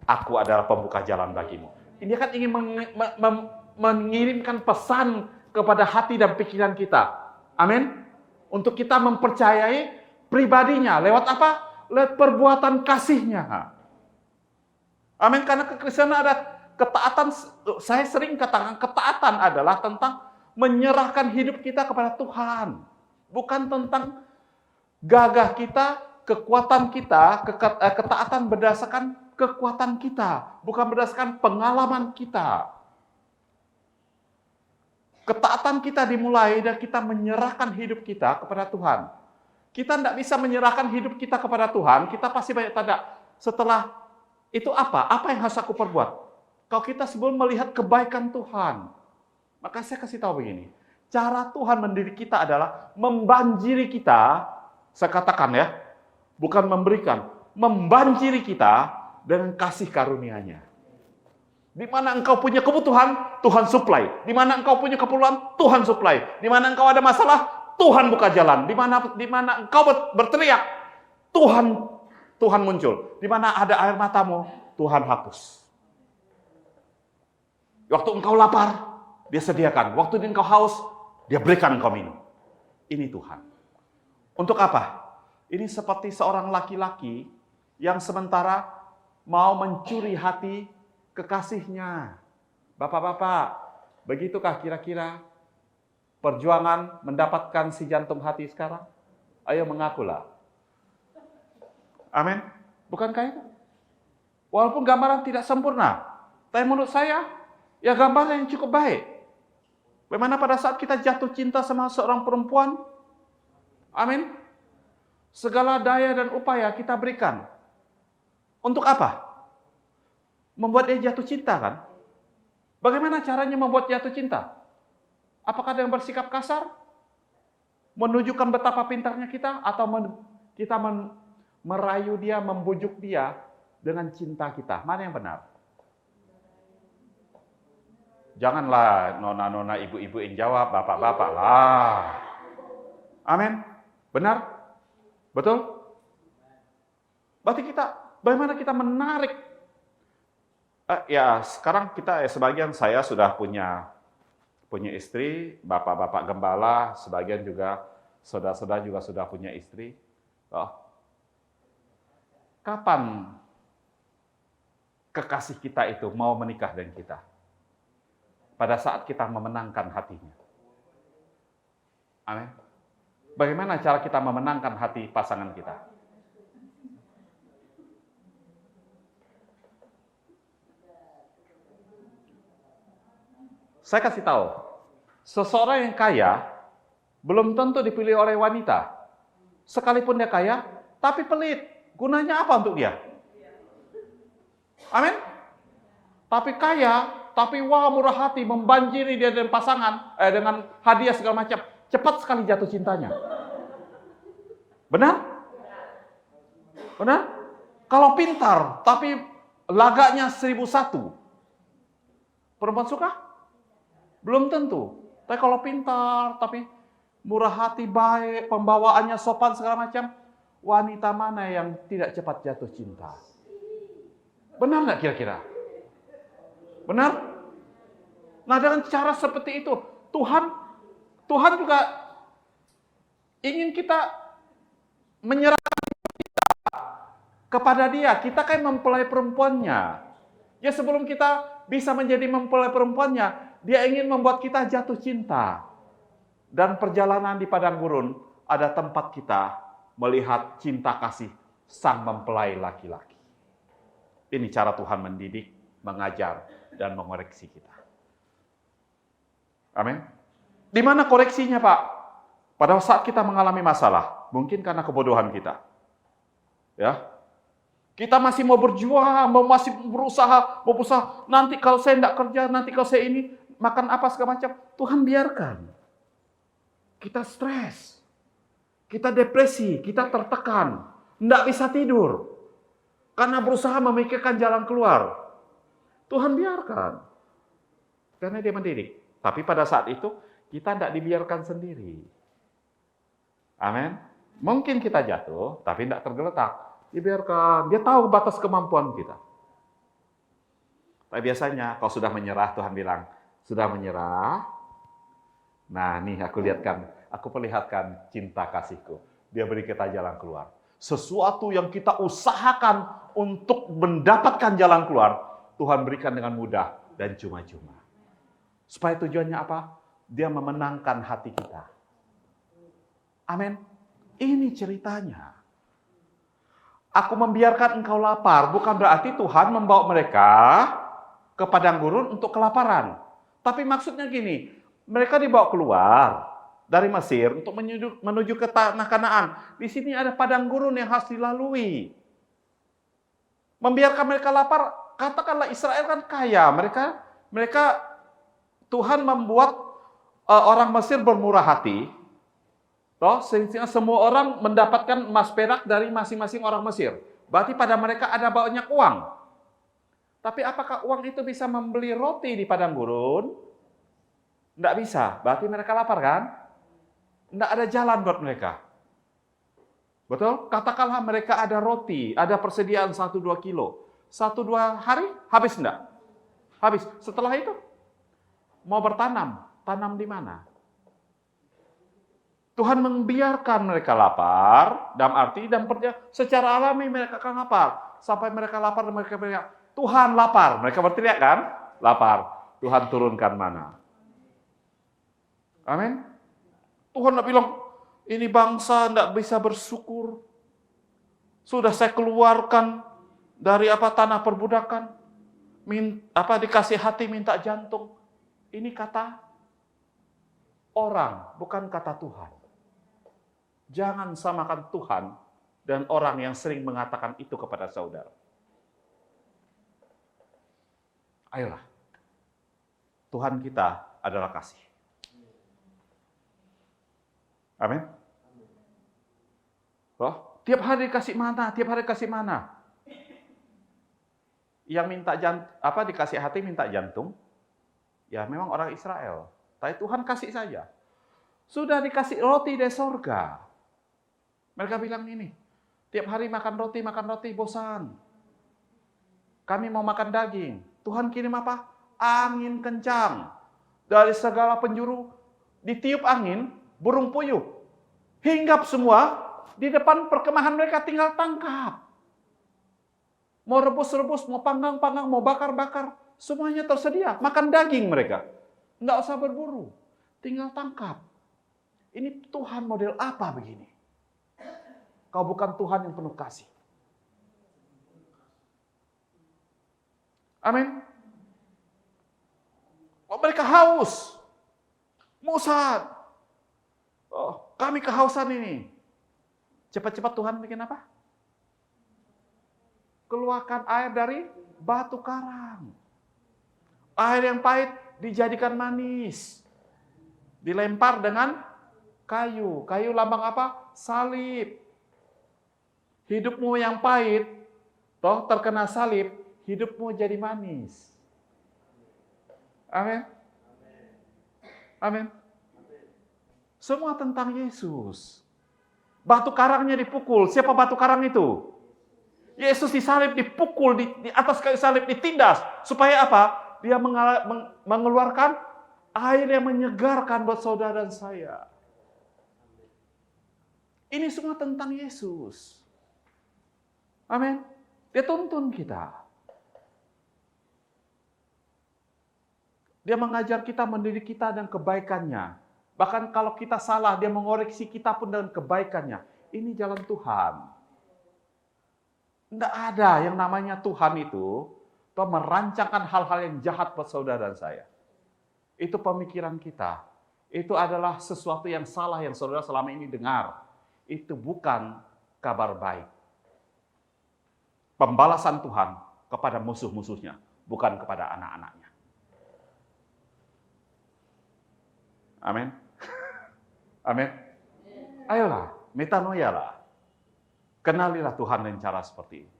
aku adalah pembuka jalan bagimu. Ini kan ingin mengirimkan pesan kepada hati dan pikiran kita. Amin. Untuk kita mempercayai pribadinya. Lewat apa? Lewat perbuatan kasihnya. Amin. Karena kekristenan ada ketaatan. Saya sering katakan ketaatan adalah tentang menyerahkan hidup kita kepada Tuhan. Bukan tentang gagah kita, kekuatan kita, ketaatan berdasarkan kekuatan kita, bukan berdasarkan pengalaman kita. Ketaatan kita dimulai dan kita menyerahkan hidup kita kepada Tuhan. Kita tidak bisa menyerahkan hidup kita kepada Tuhan, kita pasti banyak tanda. Setelah itu apa? Apa yang harus aku perbuat? Kalau kita sebelum melihat kebaikan Tuhan, maka saya kasih tahu begini. Cara Tuhan mendidik kita adalah membanjiri kita, saya katakan ya, bukan memberikan, membanjiri kita dengan kasih karunia-Nya. Di mana engkau punya kebutuhan, Tuhan supply. Di mana engkau punya keperluan, Tuhan supply. Di mana engkau ada masalah, Tuhan buka jalan. Di mana engkau berteriak, Tuhan muncul. Di mana ada air matamu, Tuhan hapus. Waktu engkau lapar, dia sediakan. Waktu engkau haus, dia berikan engkau minum. Ini Tuhan. Untuk apa? Ini seperti seorang laki-laki yang sementara mau mencuri hati kekasihnya. Bapak-bapak, begitukah kira-kira perjuangan mendapatkan si jantung hati sekarang? Ayo mengakulah. Amin. Bukankah itu? Walaupun gambaran tidak sempurna, tapi menurut saya, ya gambaran yang cukup baik. Bagaimana pada saat kita jatuh cinta sama seorang perempuan, amin, segala daya dan upaya kita berikan. Untuk apa? Membuat dia jatuh cinta, kan? Bagaimana caranya membuat jatuh cinta? Apakah dengan bersikap kasar? Menunjukkan betapa pintarnya kita? Atau kita merayu dia, membujuk dia dengan cinta kita? Mana yang benar? Janganlah nona-nona, ibu-ibu yang jawab, bapak-bapak lah. Amin. Benar? Betul? Berarti bagaimana kita menarik? Ya, sekarang kita, sebagian saya sudah punya istri, bapak-bapak gembala, sebagian juga saudara-saudara juga sudah punya istri. Oh. Kapan kekasih kita itu mau menikah dengan kita? Pada saat kita memenangkan hatinya. Amin. Bagaimana cara kita memenangkan hati pasangan kita? Saya kasih tahu, seseorang yang kaya belum tentu dipilih oleh wanita. Sekalipun dia kaya, tapi pelit. Gunanya apa untuk dia? Amin. Tapi kaya, tapi wah murah hati, membanjiri dia dengan pasangan, dengan hadiah segala macam. Cepat sekali jatuh cintanya. Benar? Benar? Kalau pintar, tapi lagaknya 1001. Perempuan suka? Belum tentu. Tapi kalau pintar, tapi murah hati, baik, pembawaannya sopan segala macam, wanita mana yang tidak cepat jatuh cinta? Benar nggak kira-kira? Benar? Nah, dengan cara seperti itu, Tuhan juga ingin kita menyerahkan kepada Dia. Kita kan mempelai perempuannya. Ya, sebelum kita bisa menjadi mempelai perempuannya, Dia ingin membuat kita jatuh cinta. Dan perjalanan di padang gurun ada tempat kita melihat cinta kasih sang mempelai laki-laki. Ini cara Tuhan mendidik, mengajar, dan mengoreksi kita. Amin. Di mana koreksinya, Pak? Pada saat kita mengalami masalah, mungkin karena kebodohan kita. Ya. Kita masih mau berjuang, masih berusaha, nanti kalau saya tidak kerja, nanti kalau saya ini, makan apa segala macam. Tuhan biarkan. Kita stres. Kita depresi, kita tertekan. Tidak bisa tidur. Karena berusaha memikirkan jalan keluar. Tuhan biarkan. Karena Dia mendidik. Tapi pada saat itu, kita tidak dibiarkan sendiri. Amin. Mungkin kita jatuh, tapi tidak tergeletak. Dibiarkan. Dia tahu batas kemampuan kita. Tapi biasanya, kalau sudah menyerah, Tuhan bilang, sudah menyerah? Nah, nih aku perlihatkan cinta kasihku. Dia beri kita jalan keluar. Sesuatu yang kita usahakan untuk mendapatkan jalan keluar, Tuhan berikan dengan mudah dan cuma-cuma. Supaya tujuannya apa? Dia memenangkan hati kita. Amin. Ini ceritanya. Aku membiarkan engkau lapar, bukan berarti Tuhan membawa mereka ke padang gurun untuk kelaparan. Tapi maksudnya gini, mereka dibawa keluar dari Mesir untuk menuju ke tanah Kanaan. Di sini ada padang gurun yang harus dilalui. Membiarkan mereka lapar, katakanlah Israel kan kaya. Mereka Tuhan membuat orang Mesir bermurah hati. Sehingga semua orang mendapatkan emas perak dari masing-masing orang Mesir. Berarti pada mereka ada banyak uang. Tapi apakah uang itu bisa membeli roti di padang gurun? Tidak bisa. Berarti mereka lapar kan? Tidak ada jalan buat mereka. Betul? Katakanlah mereka ada roti, ada persediaan 1-2 kilo. 1-2 hari, habis enggak? Habis. Setelah itu, mau bertanam. Tanam di mana? Tuhan membiarkan mereka lapar, dalam arti, dan secara alami mereka akan lapar. Sampai mereka lapar, dan mereka berteriak, Tuhan lapar. Mereka berteriak kan? Lapar. Tuhan turunkan mana. Amin. Tuhan tidak bilang, ini bangsa tidak bisa bersyukur. Sudah saya keluarkan dari tanah perbudakan. Dikasih hati minta jantung. Ini kata orang, bukan kata Tuhan. Jangan samakan Tuhan dan orang yang sering mengatakan itu kepada saudara. Ayolah. Tuhan kita adalah kasih. Amin. Oh, tiap hari dikasih mana? Tiap hari kasih mana? Yang minta dikasih hati minta jantung, ya memang orang Israel. Tapi Tuhan kasih saja. Sudah dikasih roti dari sorga. Mereka bilang ini, tiap hari makan roti, bosan. Kami mau makan daging. Tuhan kirim apa? Angin kencang. Dari segala penjuru, ditiup angin, burung puyuh. Hinggap semua, di depan perkemahan mereka tinggal tangkap. Mau rebus-rebus, mau panggang-panggang, mau bakar-bakar, semuanya tersedia. Makan daging mereka. Nggak usah berburu, tinggal tangkap. Ini Tuhan model apa begini? Kau bukan Tuhan yang penuh kasih. Amin. Oh, mereka haus. Musad. Oh, kami kehausan ini. Cepat-cepat Tuhan bikin apa? Keluarkan air dari batu karang. Air yang pahit dijadikan manis. Dilempar dengan kayu. Kayu lambang apa? Salib. Hidupmu yang pahit, toh terkena salib, hidupmu jadi manis. Amin. Amin. Semua tentang Yesus. Batu karangnya dipukul. Siapa batu karang itu? Yesus disalib, dipukul, di atas kayu salib, ditindas. Supaya apa? Dia mengeluarkan air yang menyegarkan buat saudara dan saya. Ini semua tentang Yesus. Amin. Dia tuntun kita. Dia mengajar kita, mendidik kita dan kebaikannya. Bahkan kalau kita salah, dia mengoreksi kita pun dengan kebaikannya. Ini jalan Tuhan. Tidak ada yang namanya Tuhan itu merancangkan hal-hal yang jahat buat saudara dan saya. Itu pemikiran kita. Itu adalah sesuatu yang salah yang saudara selama ini dengar. Itu bukan kabar baik. Pembalasan Tuhan kepada musuh-musuhnya, bukan kepada anak-anaknya. Amin. Amin. Ayolah, metanoialah. Kenalilah Tuhan dengan cara seperti ini.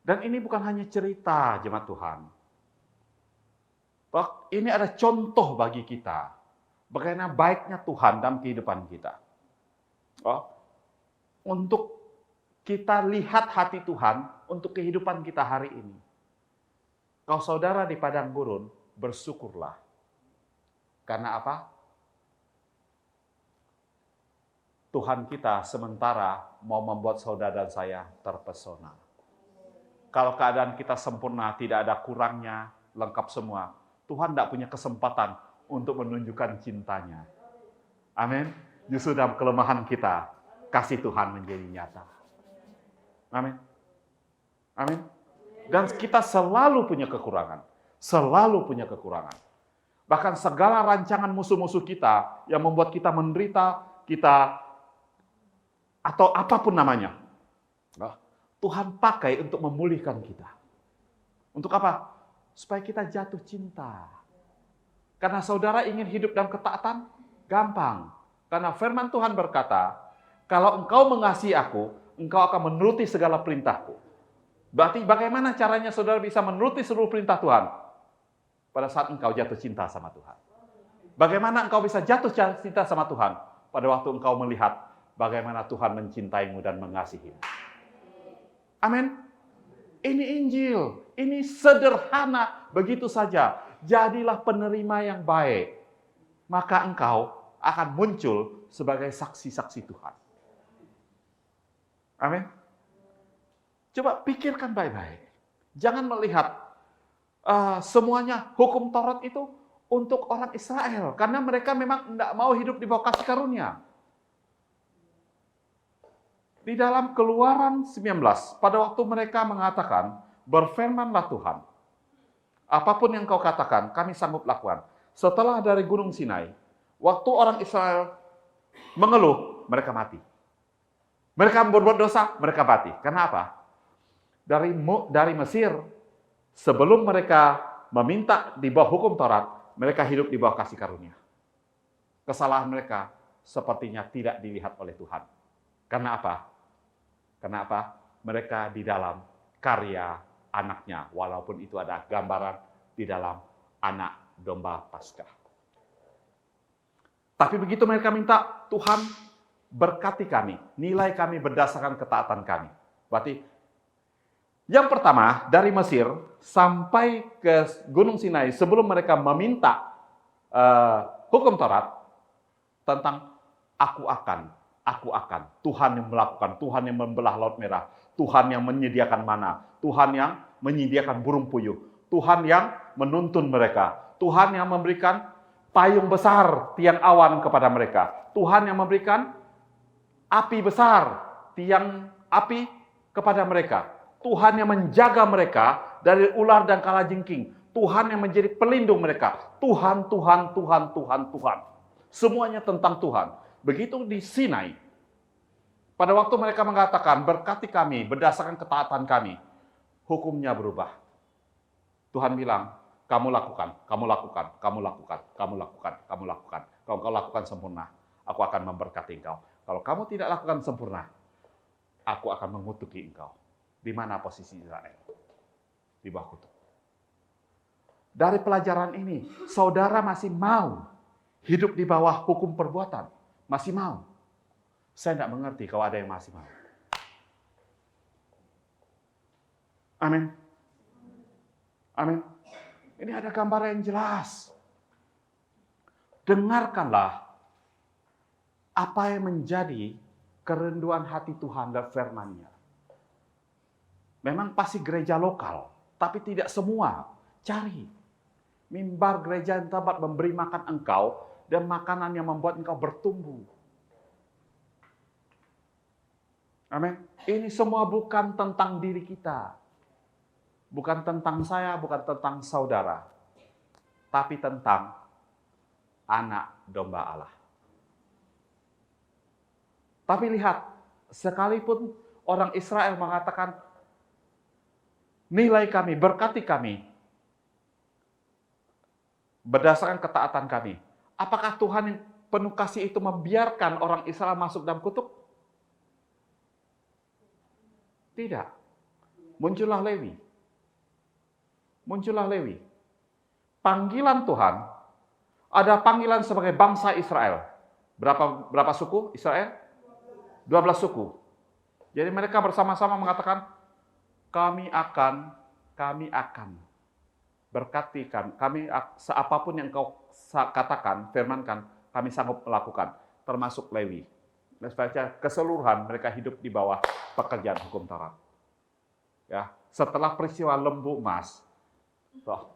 Dan ini bukan hanya cerita jemaat Tuhan. Ini ada contoh bagi kita. Bagaimana baiknya Tuhan dalam kehidupan kita. Untuk kita lihat hati Tuhan untuk kehidupan kita hari ini. Kau saudara di padang gurun, bersyukurlah. Karena apa? Tuhan kita sementara mau membuat saudara dan saya terpesona. Kalau keadaan kita sempurna, tidak ada kurangnya, lengkap semua. Tuhan tidak punya kesempatan untuk menunjukkan cintanya. Amin. Justru dalam kelemahan kita, kasih Tuhan menjadi nyata. Amin. Amin. Dan kita selalu punya kekurangan. Selalu punya kekurangan. Bahkan segala rancangan musuh-musuh kita yang membuat kita menderita, kita atau apapun namanya, Tuhan pakai untuk memulihkan kita. Untuk apa? Supaya kita jatuh cinta. Karena saudara ingin hidup dalam ketaatan, gampang. Karena firman Tuhan berkata, kalau engkau mengasihi aku, engkau akan menuruti segala perintahku. Berarti bagaimana caranya saudara bisa menuruti seluruh perintah Tuhan? Pada saat engkau jatuh cinta sama Tuhan. Bagaimana engkau bisa jatuh cinta sama Tuhan pada waktu engkau melihat bagaimana Tuhan mencintaimu dan mengasihimu. Amin. Ini Injil, ini sederhana, begitu saja. Jadilah penerima yang baik, maka engkau akan muncul sebagai saksi-saksi Tuhan. Amin. Coba pikirkan baik-baik. Jangan melihat semuanya hukum Taurat itu untuk orang Israel, karena mereka memang tidak mau hidup di bawah kasih karunia. Di dalam Keluaran 19, pada waktu mereka mengatakan, berfirmanlah Tuhan, apapun yang kau katakan, kami sanggup lakukan. Setelah dari Gunung Sinai, waktu orang Israel mengeluh, mereka mati. Mereka berbuat dosa, mereka mati. Kenapa? Dari Mesir, sebelum mereka meminta di bawah hukum Taurat, mereka hidup di bawah kasih karunia. Kesalahan mereka sepertinya tidak dilihat oleh Tuhan. Karena apa? Karena apa? Mereka di dalam karya anaknya, walaupun itu ada gambaran di dalam anak domba Paskah. Tapi begitu mereka minta, Tuhan berkati kami, nilai kami berdasarkan ketaatan kami. Berarti yang pertama, dari Mesir sampai ke Gunung Sinai, sebelum mereka meminta hukum Taurat, tentang aku akan. Tuhan yang melakukan, Tuhan yang membelah Laut Merah, Tuhan yang menyediakan mana, Tuhan yang menyediakan burung puyuh, Tuhan yang menuntun mereka, Tuhan yang memberikan payung besar, tiang awan kepada mereka, Tuhan yang memberikan api besar, tiang api kepada mereka, Tuhan yang menjaga mereka dari ular dan kalajengking, Tuhan yang menjadi pelindung mereka, Tuhan. Semuanya tentang Tuhan. Begitu di Sinai, pada waktu mereka mengatakan, berkati kami berdasarkan ketaatan kami, hukumnya berubah. Tuhan bilang, kamu lakukan. Kalau kau lakukan sempurna, aku akan memberkati engkau. Kalau kamu tidak lakukan sempurna, aku akan mengutuki engkau. Di mana posisi Israel? Di bawah kutuk. Dari pelajaran ini, saudara masih mau hidup di bawah hukum perbuatan? Masih mau? Saya tidak mengerti kalau ada yang masih mau. Amin. Amin. Ini ada gambar yang jelas. Dengarkanlah apa yang menjadi kerinduan hati Tuhan dan firman-Nya. Memang pasti gereja lokal, tapi tidak semua. Cari mimbar gereja yang tempat memberi makan engkau dan makanan yang membuat engkau bertumbuh. Amin. Ini semua bukan tentang diri kita. Bukan tentang saya, bukan tentang saudara. Tapi tentang anak domba Allah. Tapi lihat, sekalipun orang Israel mengatakan, nilai kami, berkati kami, berdasarkan ketaatan kami. Apakah Tuhan yang penuh kasih itu membiarkan orang Israel masuk dalam kutuk? Tidak. Muncullah Lewi. Panggilan Tuhan, ada panggilan sebagai bangsa Israel. Berapa suku Israel? 12 suku. Jadi mereka bersama-sama mengatakan, kami akan berkati kami, seapapun yang kau katakan, firmankan, kami sanggup melakukan, termasuk Lewi. Dan sebaliknya keseluruhan mereka hidup di bawah pekerjaan hukum Taurat. Ya, setelah peristiwa lembu emas,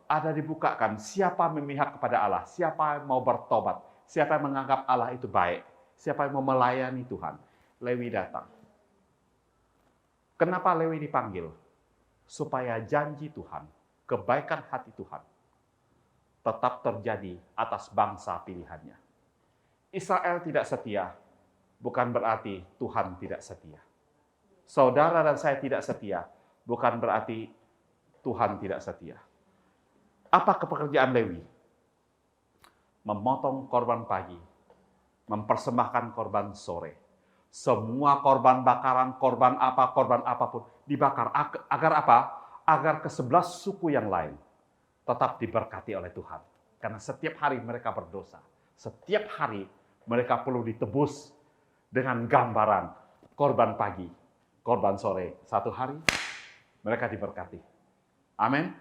ada dibukakan siapa memihak kepada Allah, siapa yang mau bertobat, siapa yang menganggap Allah itu baik, siapa yang mau melayani Tuhan. Lewi datang. Kenapa Lewi dipanggil? Supaya janji Tuhan, kebaikan hati Tuhan tetap terjadi atas bangsa pilihannya. Israel tidak setia, bukan berarti Tuhan tidak setia. Saudara dan saya tidak setia, bukan berarti Tuhan tidak setia. Apa pekerjaan Lewi? Memotong korban pagi, mempersembahkan korban sore. Semua korban bakaran, korban apapun dibakar. Agar apa? Agar ke-11 suku yang lain tetap diberkati oleh Tuhan. Karena setiap hari mereka berdosa. Setiap hari mereka perlu ditebus dengan gambaran korban pagi, korban sore. Satu hari mereka diberkati. Amin.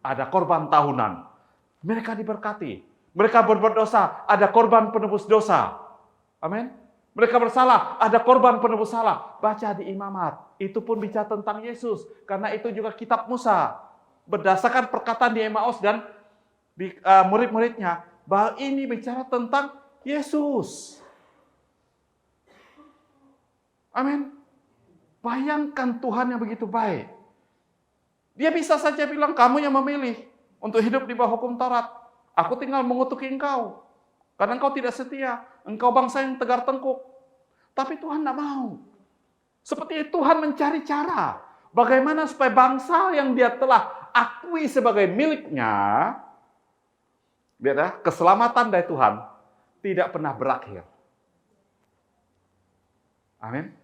Ada korban tahunan, mereka diberkati. Mereka berbuat dosa, ada korban penebus dosa. Amin. Mereka bersalah, ada korban penebus salah. Baca di imamat, itu pun bicara tentang Yesus. Karena itu juga kitab Musa. Berdasarkan perkataan di Emmaus dan murid-muridnya, bahwa ini bicara tentang Yesus. Amin. Bayangkan Tuhan yang begitu baik. Dia bisa saja bilang, kamu yang memilih untuk hidup di bawah hukum Taurat. Aku tinggal mengutuki engkau. Karena engkau tidak setia. Engkau bangsa yang tegar tengkuk. Tapi Tuhan tidak mau. Seperti Tuhan mencari cara. Bagaimana supaya bangsa yang dia telah akui sebagai miliknya, lihat, keselamatan dari Tuhan tidak pernah berakhir. Amin.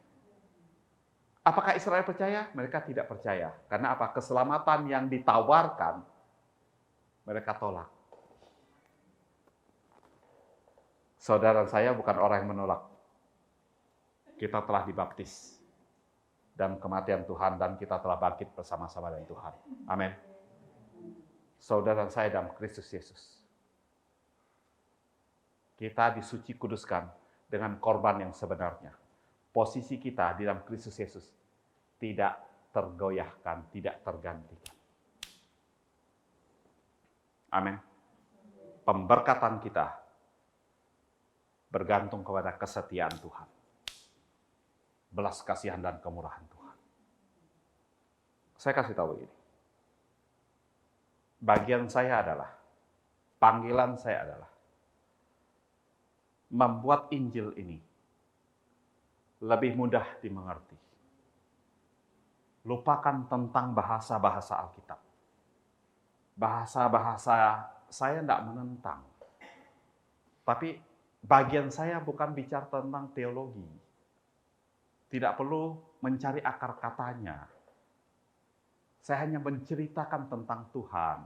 Apakah Israel percaya? Mereka tidak percaya. Karena apa? Keselamatan yang ditawarkan, mereka tolak. Saudara saya bukan orang yang menolak. Kita telah dibaptis dalam kematian Tuhan dan kita telah bangkit bersama-sama dengan Tuhan. Amin. Saudara saya dalam Kristus Yesus. Kita disuci kuduskan dengan korban yang sebenarnya. Posisi kita di dalam Kristus Yesus tidak tergoyahkan, tidak tergantikan. Amin. Pemberkatan kita bergantung kepada kesetiaan Tuhan. Belas kasihan dan kemurahan Tuhan. Saya kasih tahu ini. Bagian saya adalah, panggilan saya adalah, membuat Injil ini lebih mudah dimengerti. Lupakan tentang bahasa-bahasa Alkitab. Bahasa-bahasa saya tidak menentang. Tapi bagian saya bukan bicara tentang teologi. Tidak perlu mencari akar katanya. Saya hanya menceritakan tentang Tuhan.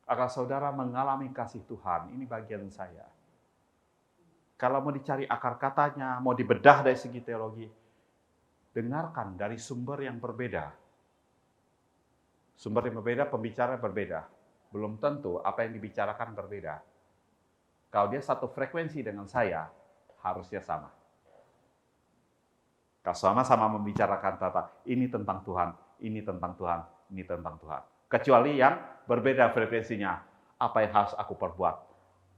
Agar saudara mengalami kasih Tuhan. Ini bagian saya. Kalau mau dicari akar katanya, mau dibedah dari segi teologi, dengarkan dari sumber yang berbeda. Sumber yang berbeda, pembicara berbeda. Belum tentu apa yang dibicarakan berbeda. Kalau dia satu frekuensi dengan saya, harusnya sama. Kalau sama-sama membicarakan ini tentang Tuhan, ini tentang Tuhan, ini tentang Tuhan. Kecuali yang berbeda frekuensinya. Apa yang harus aku perbuat?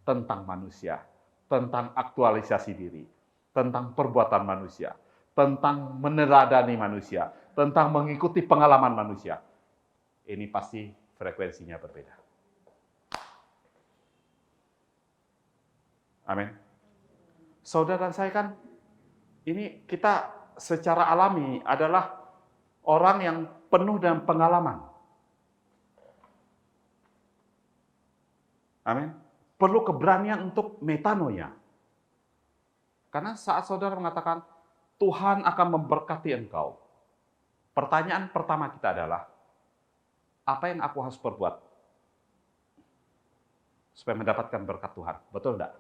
Tentang manusia. Tentang aktualisasi diri. Tentang perbuatan manusia. Tentang meneladani manusia. Tentang mengikuti pengalaman manusia. Ini pasti frekuensinya berbeda. Amin. Saudara saya kan, ini kita secara alami adalah orang yang penuh dengan pengalaman. Amin. Perlu keberanian untuk metanoia. Karena saat saudara mengatakan, Tuhan akan memberkati engkau. Pertanyaan pertama kita adalah, apa yang aku harus perbuat supaya mendapatkan berkat Tuhan? Betul enggak?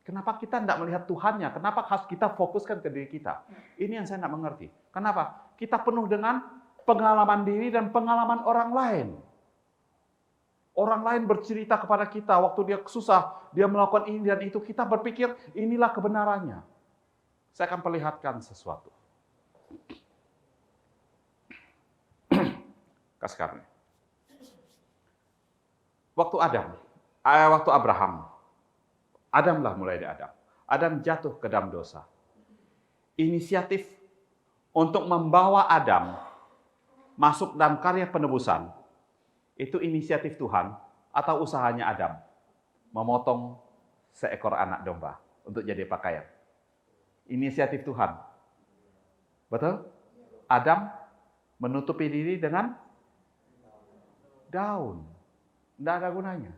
Kenapa kita tidak melihat Tuhannya? Kenapa harus kita fokuskan ke diri kita? Ini yang saya tidak mengerti. Kenapa? Kita penuh dengan pengalaman diri dan pengalaman orang lain. Orang lain bercerita kepada kita waktu dia susah, dia melakukan ini dan itu. Kita berpikir inilah kebenarannya. Saya akan perlihatkan sesuatu. Sekarang. Waktu Abraham, Adamlah mulai dari Adam. Adam jatuh ke dalam dosa. Inisiatif untuk membawa Adam masuk dalam karya penebusan, itu inisiatif Tuhan atau usahanya Adam? Memotong seekor anak domba untuk jadi pakaian. Inisiatif Tuhan. Betul? Adam menutupi diri dengan daun. Tidak ada gunanya.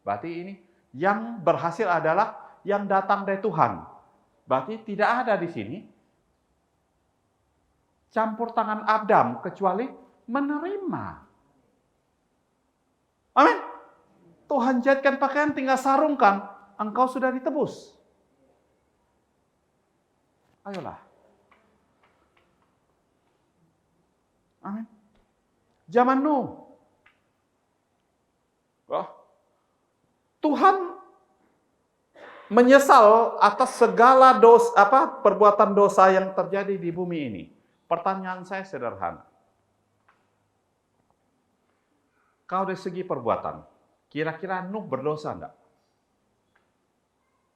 Berarti ini yang berhasil adalah yang datang dari Tuhan. Berarti tidak ada di sini campur tangan Adam kecuali menerima. Amin. Tuhan Tuhan jahitkan pakaian, tinggal sarungkan, engkau sudah ditebus. Ayolah. Amin. Zaman Nuh. Tuhan menyesal atas segala perbuatan dosa yang terjadi di bumi ini. Pertanyaan saya sederhana. Kalau dari segi perbuatan, kira-kira Nuh berdosa enggak?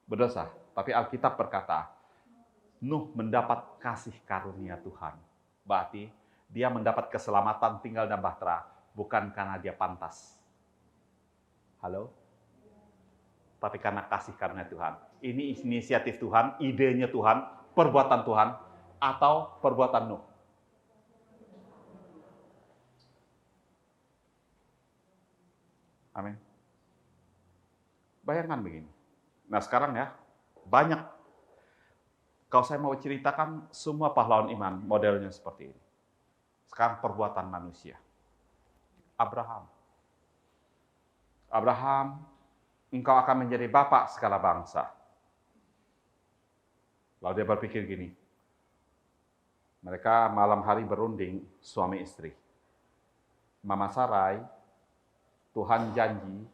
Berdosa. Tapi Alkitab berkata, Nuh mendapat kasih karunia Tuhan. Berarti dia mendapat keselamatan, tinggal dan bahtera, bukan karena dia pantas. Halo? Tapi karena kasih karunia Tuhan. Ini inisiatif Tuhan, idenya Tuhan, perbuatan Tuhan, atau perbuatan Nuh. Amin. Bayangkan begini. Nah sekarang ya, banyak. Kalau saya mau ceritakan semua pahlawan iman, modelnya seperti ini. Sekarang perbuatan manusia. Abraham, engkau akan menjadi bapak segala bangsa. Lalu dia berpikir gini, mereka malam hari berunding, suami istri. Mama Sarai, Tuhan janji,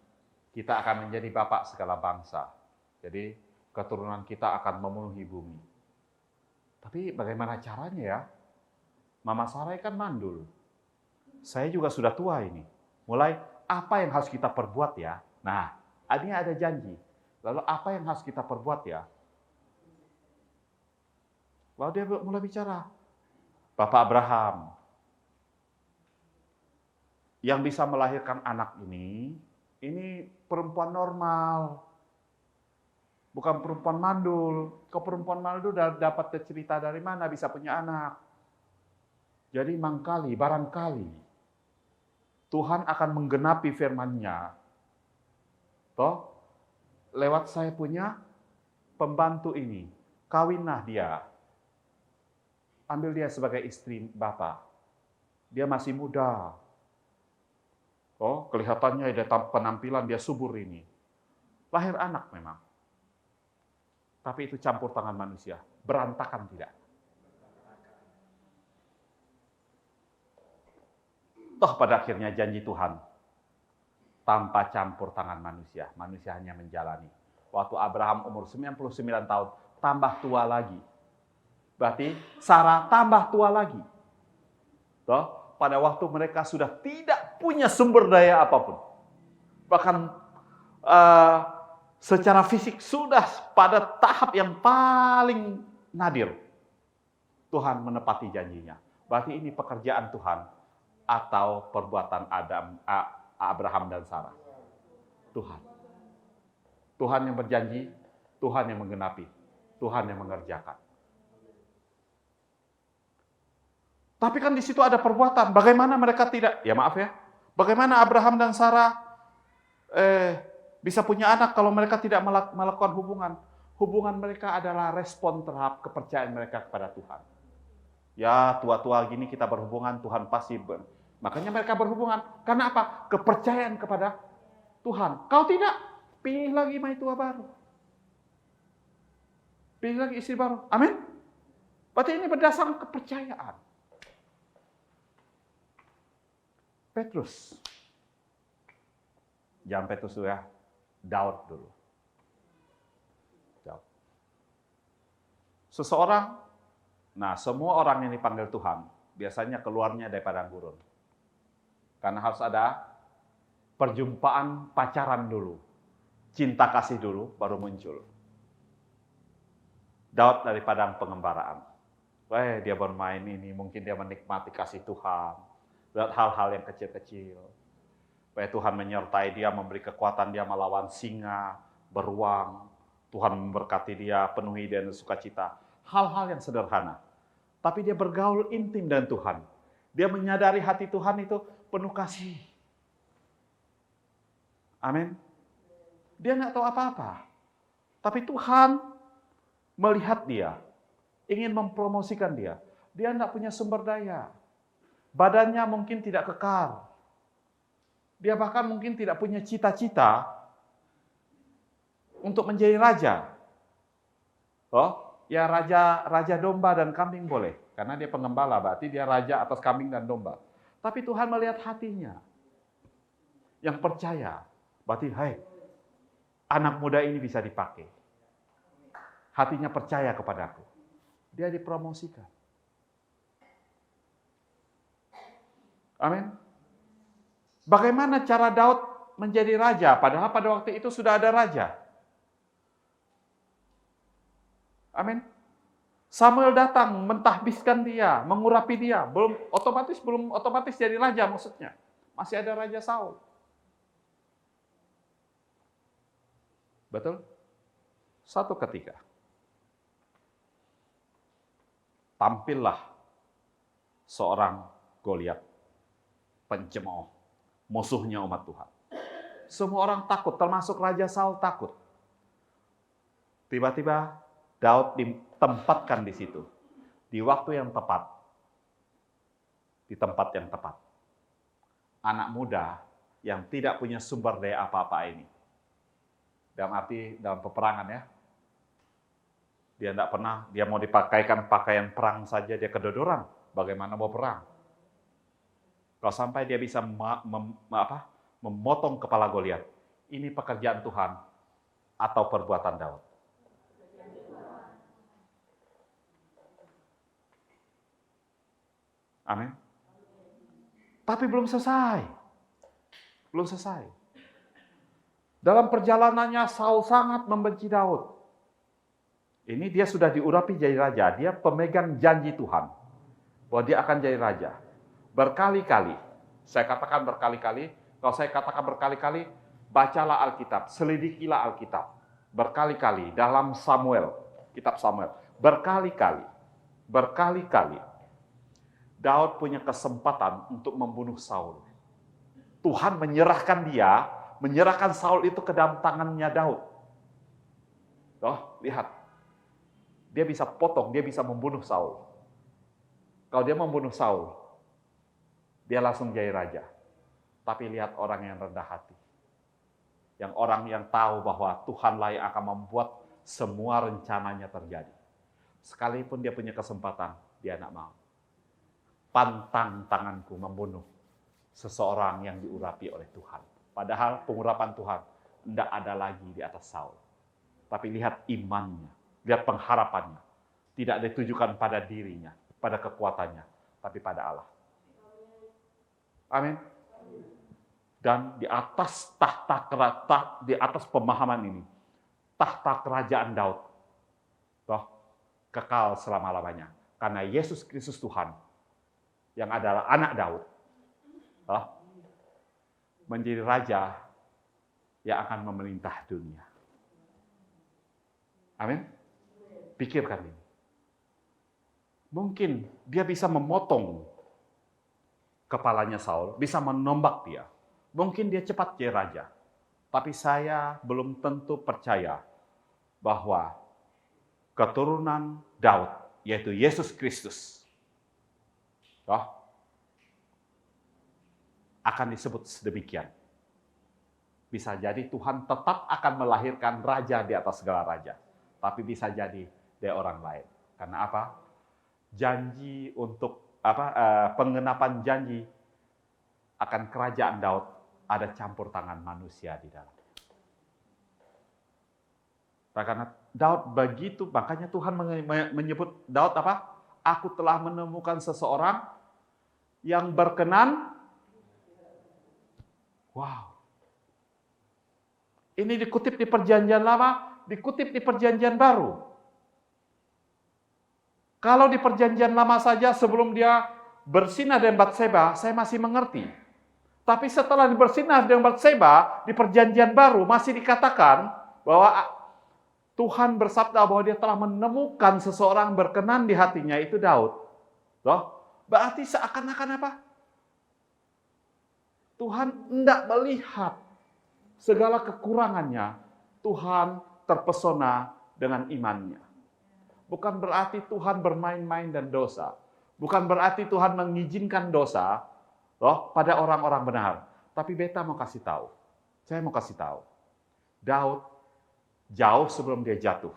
kita akan menjadi bapak segala bangsa. Jadi keturunan kita akan memenuhi bumi. Tapi bagaimana caranya ya? Mama Sarai kan mandul. Saya juga sudah tua ini. Mulai apa yang harus kita perbuat ya? Nah, ini ada janji. Lalu apa yang harus kita perbuat ya? Lalu dia mulai bicara. Bapak Abraham, yang bisa melahirkan anak ini perempuan normal. Bukan perempuan mandul. Kalau perempuan mandul dapat cerita dari mana bisa punya anak. Jadi barangkali Tuhan akan menggenapi firman-Nya. Toh, lewat saya punya pembantu ini. Kawinlah dia. Ambil dia sebagai istri Bapak. Dia masih muda. Oh, kelihatannya ada penampilan dia subur ini. Lahir anak memang. Tapi itu campur tangan manusia. Berantakan tidak. Toh pada akhirnya janji Tuhan. Tanpa campur tangan manusia. Manusia hanya menjalani. Waktu Abraham umur 99 tahun, tambah tua lagi. Berarti Sarah tambah tua lagi. Toh, pada waktu mereka sudah tidak punya sumber daya apapun. Bahkan secara fisik sudah pada tahap yang paling nadir. Tuhan menepati janjinya. Berarti ini pekerjaan Tuhan atau perbuatan Abraham dan Sarah. Tuhan. Tuhan yang berjanji, Tuhan yang menggenapi, Tuhan yang mengerjakan. Tapi kan di situ ada perbuatan. Bagaimana mereka tidak? Ya maaf ya. Bagaimana Abraham dan Sarah bisa punya anak kalau mereka tidak melakukan hubungan? Hubungan mereka adalah respon terhadap kepercayaan mereka kepada Tuhan. Ya tua-tua gini kita berhubungan, Tuhan pasti makanya mereka berhubungan. Karena apa? Kepercayaan kepada Tuhan. Kalau tidak, pilih lagi mai tua baru. Pilih lagi istri baru. Amin. Berarti ini berdasarkan kepercayaan. Petrus. Jangan Petrus dulu ya. Daud dulu. Daud. Seseorang, semua orang yang dipanggil Tuhan, biasanya keluarnya dari padang gurun. Karena harus ada perjumpaan pacaran dulu. Cinta kasih dulu, baru muncul. Daud dari padang pengembaraan. Dia bermain ini, mungkin dia menikmati kasih Tuhan. Lihat hal-hal yang kecil-kecil. Tuhan menyertai dia, memberi kekuatan dia melawan singa, beruang. Tuhan memberkati dia, penuhi dia dengan sukacita. Hal-hal yang sederhana. Tapi dia bergaul intim dengan Tuhan. Dia menyadari hati Tuhan itu penuh kasih. Amin. Dia nggak tahu apa-apa. Tapi Tuhan melihat dia. Ingin mempromosikan dia. Dia nggak punya sumber daya. Badannya mungkin tidak kekal. Dia bahkan mungkin tidak punya cita-cita untuk menjadi raja. Oh, ya raja domba dan kambing boleh, karena dia pengembala, berarti dia raja atas kambing dan domba. Tapi Tuhan melihat hatinya. Yang percaya, berarti hai, anak muda ini bisa dipakai. Hatinya percaya kepadaku. Dia dipromosikan. Amin. Bagaimana cara Daud menjadi raja? Padahal pada waktu itu sudah ada raja. Amin. Samuel datang mentahbiskan dia, mengurapi dia. Belum otomatis jadi raja maksudnya. Masih ada Raja Saul. Betul? Satu ketika tampillah seorang Goliat, pencemooh, musuhnya umat Tuhan. Semua orang takut, termasuk Raja Saul takut. Tiba-tiba Daud ditempatkan di situ, di waktu yang tepat, di tempat yang tepat. Anak muda yang tidak punya sumber daya apa-apa ini. Dalam arti dalam peperangan ya. Dia tidak pernah, dia mau dipakaikan pakaian perang saja dia kedodoran. Bagaimana mau perang? Kalau sampai dia bisa memotong kepala Goliat, ini pekerjaan Tuhan atau perbuatan Daud? Amin. Tapi belum selesai. Belum selesai. Dalam perjalanannya Saul sangat membenci Daud. Ini dia sudah diurapi jadi raja. Dia pemegang janji Tuhan bahwa dia akan jadi raja. Berkali-kali, saya katakan berkali-kali, kalau saya katakan berkali-kali, bacalah Alkitab, selidikilah Alkitab. Berkali-kali dalam Samuel, kitab Samuel. Berkali-kali. Daud punya kesempatan untuk membunuh Saul. Tuhan menyerahkan Saul itu ke dalam tangannya Daud. Lihat. Dia bisa potong, dia bisa membunuh Saul. Kalau dia membunuh Saul, dia langsung jadi raja. Tapi lihat orang yang rendah hati. Yang orang yang tahu bahwa Tuhanlah yang akan membuat semua rencananya terjadi. Sekalipun dia punya kesempatan, dia tidak mau. Pantang tanganku membunuh seseorang yang diurapi oleh Tuhan. Padahal pengurapan Tuhan tidak ada lagi di atas Saul. Tapi lihat imannya, lihat pengharapannya. Tidak ditujukan pada dirinya, pada kekuatannya, tapi pada Allah. Amin. Dan di atas di atas pemahaman ini, tahta kerajaan Daud kekal selama-lamanya. Karena Yesus Kristus Tuhan, yang adalah anak Daud, menjadi raja yang akan memerintah dunia. Amin. Pikirkan ini. Mungkin dia bisa memotong kepalanya Saul, bisa menombak dia. Mungkin dia cepat jadi raja. Tapi saya belum tentu percaya bahwa keturunan Daud, yaitu Yesus Kristus, akan disebut sedemikian. Bisa jadi Tuhan tetap akan melahirkan raja di atas segala raja. Tapi bisa jadi dari orang lain. Karena apa? Janji untuk pengenapan janji akan kerajaan Daud ada campur tangan manusia di dalam. Karena Daud begitu, makanya Tuhan menyebut Daud apa? Aku telah menemukan seseorang yang berkenan. Wow. Ini dikutip di Perjanjian Lama, dikutip di Perjanjian Baru. Kalau di Perjanjian Lama saja sebelum dia bersinah dengan Batseba, saya masih mengerti. Tapi setelah bersinah dengan Batseba, di Perjanjian Baru masih dikatakan bahwa Tuhan bersabda bahwa dia telah menemukan seseorang berkenan di hatinya, itu Daud. Berarti seakan-akan apa? Tuhan hendak melihat segala kekurangannya. Tuhan terpesona dengan imannya. Bukan berarti Tuhan bermain-main dan dosa. Bukan berarti Tuhan mengizinkan dosa pada orang-orang benar. Tapi beta mau kasih tahu. Saya mau kasih tahu. Daud Jauh sebelum dia jatuh,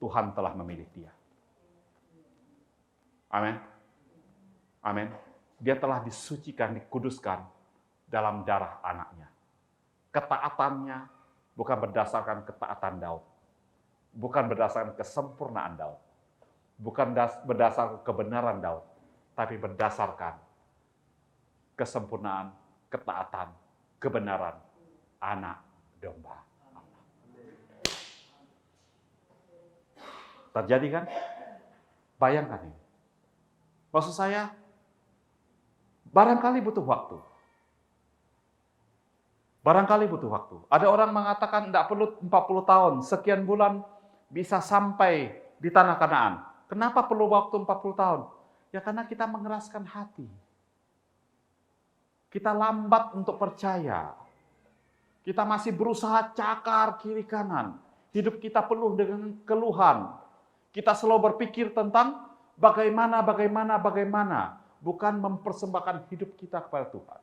Tuhan telah memilih dia. Amin. Amin. Dia telah disucikan, dikuduskan dalam darah anaknya. Ketaatannya bukan berdasarkan ketaatan Daud. Bukan berdasarkan kesempurnaan Daud. Bukan berdasarkan kebenaran Daud. Tapi berdasarkan kesempurnaan, ketaatan, kebenaran anak domba. Terjadi kan? Bayangkan ini. Maksud saya, barangkali butuh waktu. Barangkali butuh waktu. Ada orang mengatakan tidak perlu 40 tahun, sekian bulan bisa sampai di tanah Kanaan. Kenapa perlu waktu 40 tahun? Ya karena kita mengeraskan hati. Kita lambat untuk percaya. Kita masih berusaha cakar kiri kanan. Hidup kita penuh dengan keluhan. Kita selalu berpikir tentang bagaimana. Bukan mempersembahkan hidup kita kepada Tuhan.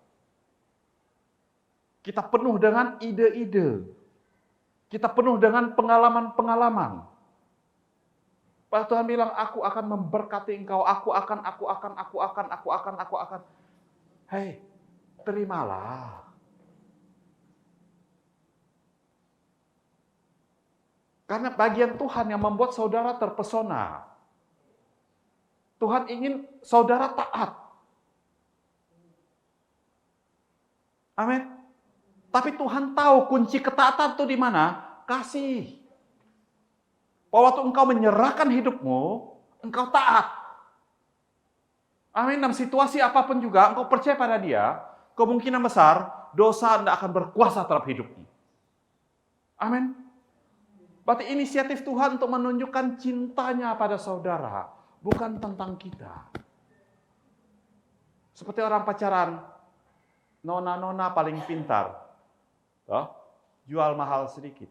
Kita penuh dengan ide-ide. Kita penuh dengan pengalaman-pengalaman. Pak Tuhan bilang, aku akan memberkati engkau. Aku akan. Hei, terimalah. Karena bagian Tuhan yang membuat saudara terpesona. Tuhan ingin saudara taat. Amin. Tapi Tuhan tahu kunci ketaatan itu di mana? Kasih. Bahwa waktu engkau menyerahkan hidupmu, engkau taat. Amin. Dalam situasi apapun juga, engkau percaya pada Dia, kemungkinan besar dosa tidak akan berkuasa terhadap hidupmu. Amin. Berarti inisiatif Tuhan untuk menunjukkan cintanya pada saudara, bukan tentang kita. Seperti orang pacaran, nona-nona paling pintar, jual mahal sedikit.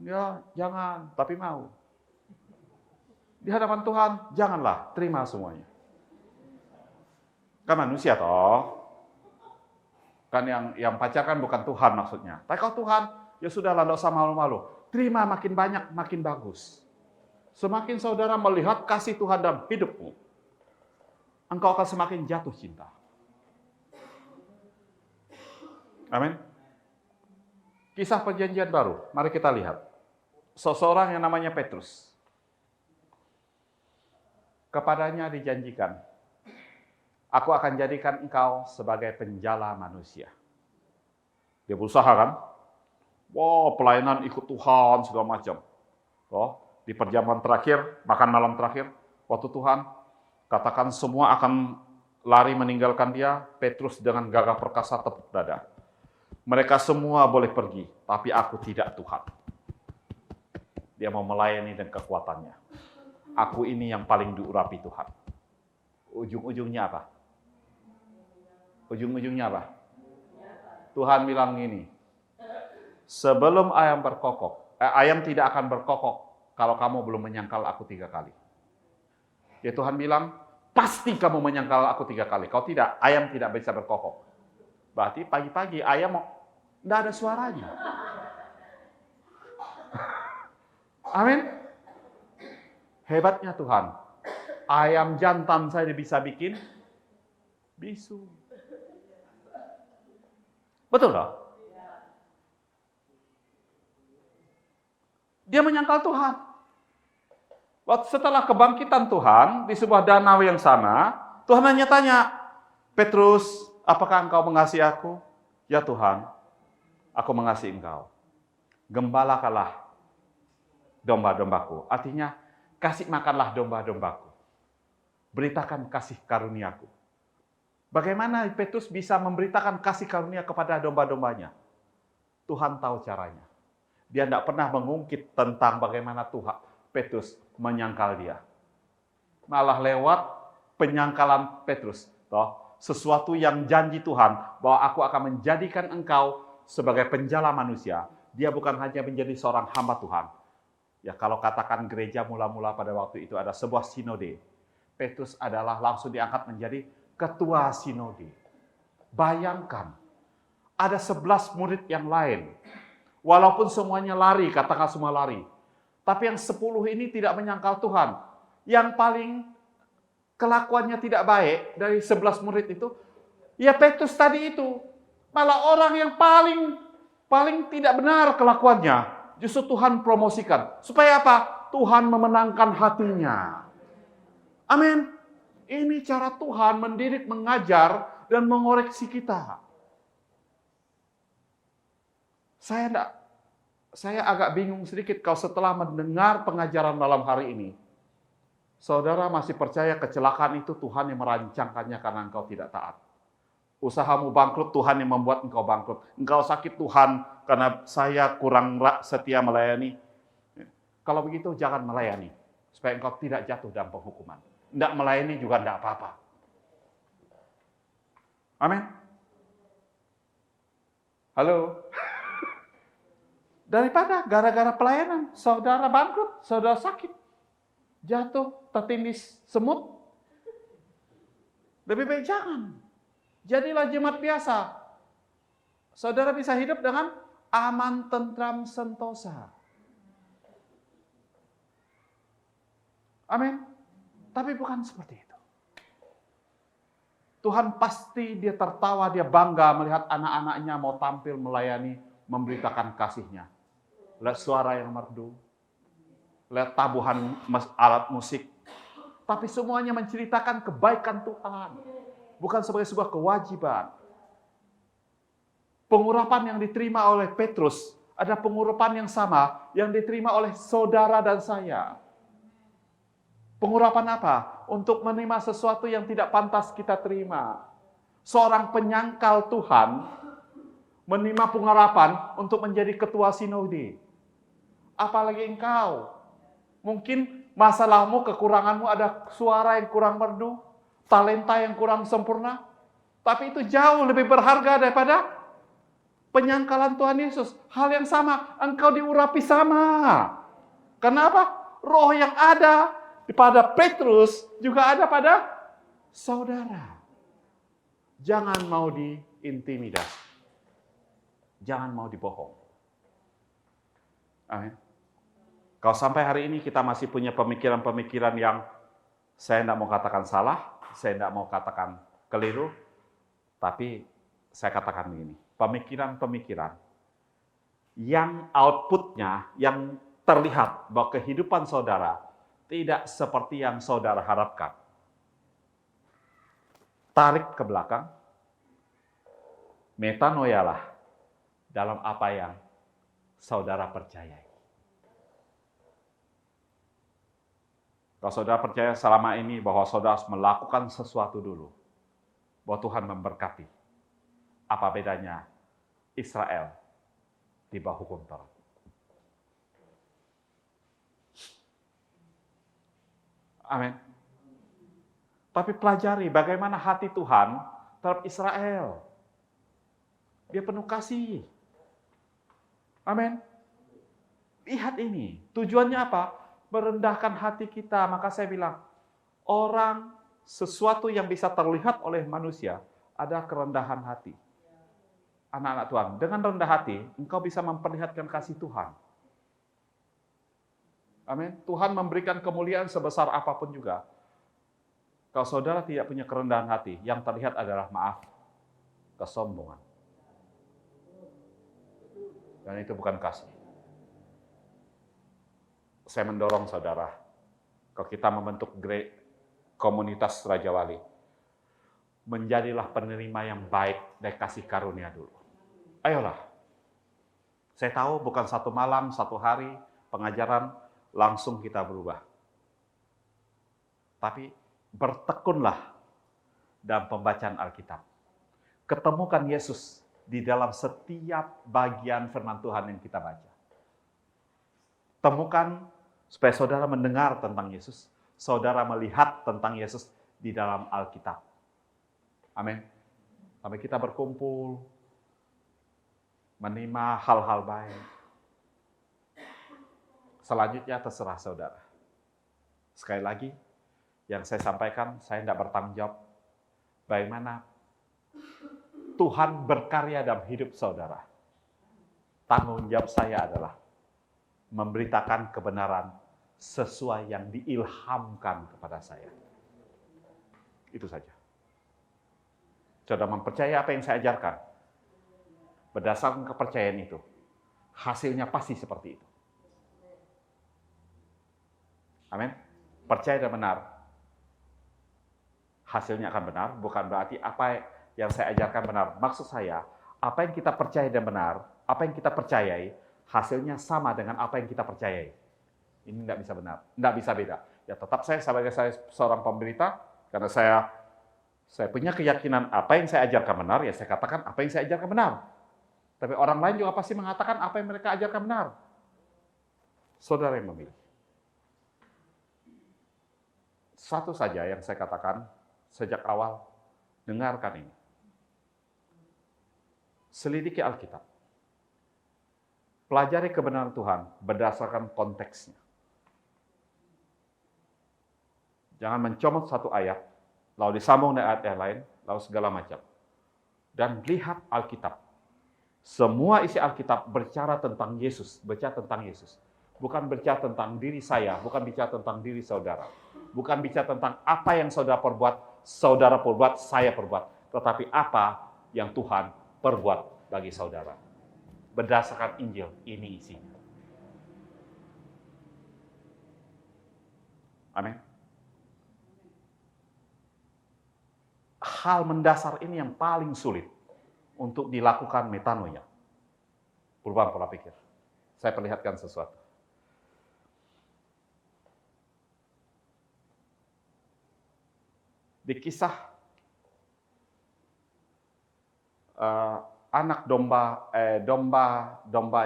Ya, jangan, tapi mau. Di hadapan Tuhan, janganlah, terima semuanya. Kan manusia toh. Kan yang pacaran bukan Tuhan maksudnya. Tapi kalau Tuhan, ya sudahlah, tidak usah malu-malu. Terima makin banyak, makin bagus. Semakin saudara melihat kasih Tuhan dalam hidupmu, engkau akan semakin jatuh cinta. Amin. Kisah perjanjian baru, mari kita lihat. Seseorang yang namanya Petrus. Kepadanya dijanjikan, aku akan jadikan engkau sebagai penjala manusia. Dia berusaha kan? Wow, pelayanan ikut Tuhan, segala macam. Di perjamuan terakhir, makan malam terakhir, waktu Tuhan katakan semua akan lari meninggalkan dia, Petrus dengan gagah perkasa tepuk dada. Mereka semua boleh pergi, tapi aku tidak, Tuhan. Dia mau melayani dan kekuatannya. Aku ini yang paling diurapi Tuhan. Ujung-ujungnya apa? Ujung-ujungnya apa? Tuhan bilang gini, sebelum ayam berkokok, ayam tidak akan berkokok kalau kamu belum menyangkal aku 3 kali. Ya Tuhan bilang, pasti kamu menyangkal aku 3 kali. Kalau tidak, ayam tidak bisa berkokok. Berarti pagi-pagi ayam tidak ada suaranya. Amin. Hebatnya Tuhan. Ayam jantan saja bisa bikin bisu. Betul tak? Dia menyangkal Tuhan. Setelah kebangkitan Tuhan di sebuah danau yang sama, Tuhan hanya tanya, Petrus, apakah engkau mengasihi aku? Ya Tuhan, aku mengasihi engkau. Gembalakanlah domba-dombaku. Artinya, kasih makanlah domba-dombaku. Beritakan kasih karuniaku. Bagaimana Petrus bisa memberitakan kasih karunia kepada domba-dombanya? Tuhan tahu caranya. Dia tidak pernah mengungkit tentang bagaimana Tuhan Petrus menyangkal dia. Malah lewat penyangkalan Petrus. Sesuatu yang janji Tuhan, bahwa aku akan menjadikan engkau sebagai penjala manusia. Dia bukan hanya menjadi seorang hamba Tuhan. Ya kalau katakan gereja mula-mula pada waktu itu ada sebuah sinode. Petrus adalah langsung diangkat menjadi ketua sinode. Bayangkan, ada 11 murid yang lain. Walaupun semuanya lari, katakan semua lari. Tapi yang 10 ini tidak menyangkal Tuhan. Yang paling kelakuannya tidak baik dari 11 murid itu, ya Petrus tadi itu. Malah orang yang paling tidak benar kelakuannya. Justru Tuhan promosikan. Supaya apa? Tuhan memenangkan hatinya. Amin. Ini cara Tuhan mendidik, mengajar, dan mengoreksi kita. Saya agak bingung sedikit kalau setelah mendengar pengajaran malam hari ini, saudara masih percaya kecelakaan itu Tuhan yang merancangkannya karena engkau tidak taat. Usahamu bangkrut, Tuhan yang membuat engkau bangkrut. Engkau sakit, Tuhan karena saya kurang setia melayani. Kalau begitu jangan melayani, supaya engkau tidak jatuh dalam penghukuman. Tidak melayani juga tidak apa-apa. Amin. Halo. Daripada gara-gara pelayanan, saudara bangkrut, saudara sakit, jatuh, tertindih semut. Lebih baik jangan. Jadilah jemaat biasa. Saudara bisa hidup dengan aman, tentram, sentosa. Amin. Tapi bukan seperti itu. Tuhan pasti dia tertawa, dia bangga melihat anak-anaknya mau tampil melayani, memberitakan kasih-Nya. Lihat suara yang merdu, lihat tabuhan alat musik, tapi semuanya menceritakan kebaikan Tuhan, bukan sebagai sebuah kewajiban. Pengurapan yang diterima oleh Petrus, ada pengurapan yang sama yang diterima oleh saudara dan saya. Pengurapan apa? Untuk menerima sesuatu yang tidak pantas kita terima. Seorang penyangkal Tuhan menerima pengurapan untuk menjadi ketua sinode. Apalagi engkau. Mungkin masalahmu, kekuranganmu ada suara yang kurang merdu, talenta yang kurang sempurna. Tapi itu jauh lebih berharga daripada penyangkalan Tuhan Yesus. Hal yang sama, engkau diurapi sama. Kenapa? Roh yang ada pada Petrus juga ada pada saudara. Jangan mau diintimidasi. Jangan mau dibohong. Amin. Kalau sampai hari ini kita masih punya pemikiran-pemikiran yang saya tidak mau katakan salah, saya tidak mau katakan keliru, tapi saya katakan begini, pemikiran-pemikiran yang outputnya, yang terlihat bahwa kehidupan saudara tidak seperti yang saudara harapkan. Tarik ke belakang, metanoialah dalam apa yang saudara percayai. Kalau saudara percaya selama ini bahwa saudara harus melakukan sesuatu dulu, bahwa Tuhan memberkati, apa bedanya Israel di bawah hukum Taurat? Amin. Tapi pelajari bagaimana hati Tuhan terhadap Israel. Dia penuh kasih. Amin. Lihat ini, tujuannya apa? Merendahkan hati kita. Maka saya bilang, sesuatu yang bisa terlihat oleh manusia ada kerendahan hati. Anak-anak Tuhan, dengan rendah hati, engkau bisa memperlihatkan kasih Tuhan. Amin. Tuhan memberikan kemuliaan sebesar apapun juga. Kalau saudara tidak punya kerendahan hati, yang terlihat adalah maaf, kesombongan. Dan itu bukan kasih. Saya mendorong saudara, kalau kita membentuk komunitas Raja Wali, menjadilah penerima yang baik dari kasih karunia dulu. Ayolah. Saya tahu bukan satu malam, satu hari, pengajaran, langsung kita berubah. Tapi bertekunlah dalam pembacaan Alkitab. Ketemukan Yesus di dalam setiap bagian firman Tuhan yang kita baca. Temukan supaya saudara mendengar tentang Yesus, saudara melihat tentang Yesus di dalam Alkitab. Amin. Sampai kita berkumpul, menerima hal-hal baik. Selanjutnya terserah saudara. Sekali lagi, yang saya sampaikan, saya tidak bertanggung jawab bagaimana Tuhan berkarya dalam hidup saudara. tanggung jawab saya adalah memberitakan kebenaran sesuai yang diilhamkan kepada saya. Itu saja. Saudara mempercayai apa yang saya ajarkan. Berdasarkan kepercayaan itu, hasilnya pasti seperti itu. Amin. Percaya dan benar. Hasilnya akan benar, bukan berarti apa yang saya ajarkan benar. Maksud saya, apa yang kita percaya dan benar, apa yang kita percayai, hasilnya sama dengan apa yang kita percayai. Ini tidak bisa benar, tidak bisa beda. Ya tetap saya sebagai seorang pemberita, karena saya punya keyakinan apa yang saya ajarkan benar, ya saya katakan apa yang saya ajarkan benar. Tapi orang lain juga pasti mengatakan apa yang mereka ajarkan benar. Saudara yang memilih. Satu saja yang saya katakan sejak awal, dengarkan ini. Selidiki Alkitab. Pelajari kebenaran Tuhan berdasarkan konteksnya. Jangan mencomot satu ayat, lalu disambung dengan ayat yang lain, lalu segala macam. Dan lihat Alkitab. Semua isi Alkitab berbicara tentang Yesus, berbicara tentang Yesus. Bukan berbicara tentang diri saya, bukan bicara tentang diri saudara. Bukan bicara tentang apa yang saudara perbuat, saya perbuat. Tetapi apa yang Tuhan perbuat bagi saudara. Berdasarkan Injil, ini isinya. Amin. Hal mendasar ini yang paling sulit untuk dilakukan metanoia. Perubahan pola pikir. Saya perlihatkan sesuatu. Di kisah anak domba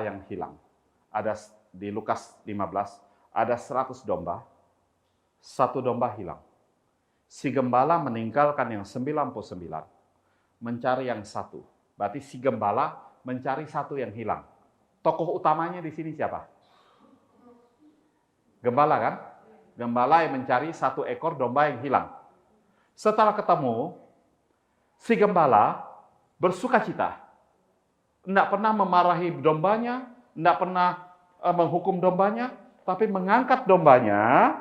yang hilang. Ada di Lukas 15, ada 100 domba, satu domba hilang. Si gembala meninggalkan yang 99, mencari yang satu. Berarti si gembala mencari satu yang hilang. Tokoh utamanya di sini siapa? Gembala kan? Gembala yang mencari satu ekor domba yang hilang. Setelah ketemu, si gembala bersuka cita. Tidak pernah memarahi dombanya, tidak pernah menghukum dombanya, tapi mengangkat dombanya,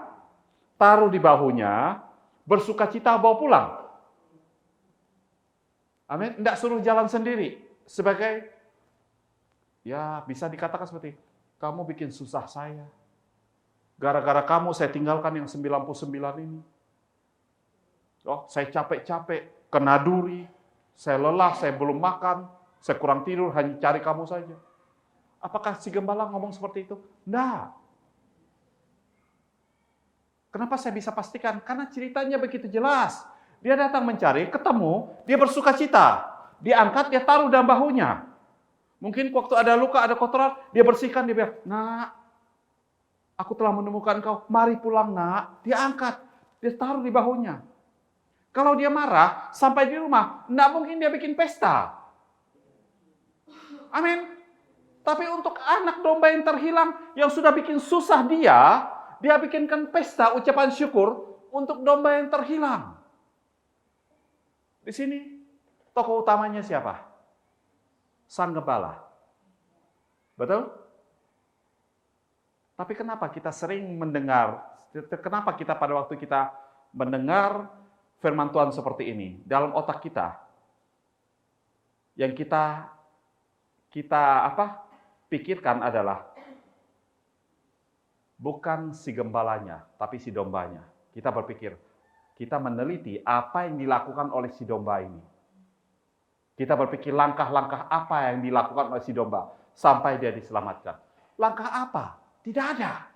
taruh di bahunya, bersuka cita bawa pulang. Amin. Tidak suruh jalan sendiri. Sebagai, ya bisa dikatakan seperti, kamu bikin susah saya. Gara-gara kamu saya tinggalkan yang 99 ini. Oh, saya capek-capek, kena duri, saya lelah, saya belum makan, saya kurang tidur, hanya cari kamu saja. Apakah si gembala ngomong seperti itu? Tidak. Kenapa saya bisa pastikan? Karena ceritanya begitu jelas. Dia datang mencari, ketemu, dia bersuka cita. Dia angkat, dia taruh dalam bahunya. Mungkin waktu ada luka, ada kotoran, dia bersihkan, dia bilang, nak, aku telah menemukan kau, mari pulang nak. Dia angkat, dia taruh di bahunya. Kalau dia marah, sampai di rumah, tidak mungkin dia bikin pesta. Amin. Tapi untuk anak domba yang terhilang, yang sudah bikin susah dia bikinkan pesta ucapan syukur untuk domba yang terhilang. Di sini, tokoh utamanya siapa? Sang gembala. Betul? Tapi kenapa kita sering mendengar, kenapa kita pada waktu kita mendengar firman Tuhan seperti ini, dalam otak kita, yang kita pikirkan adalah bukan si gembalanya, tapi si dombanya. Kita berpikir, kita meneliti apa yang dilakukan oleh si domba ini. Kita berpikir langkah-langkah apa yang dilakukan oleh si domba sampai dia diselamatkan. Langkah apa? Tidak ada.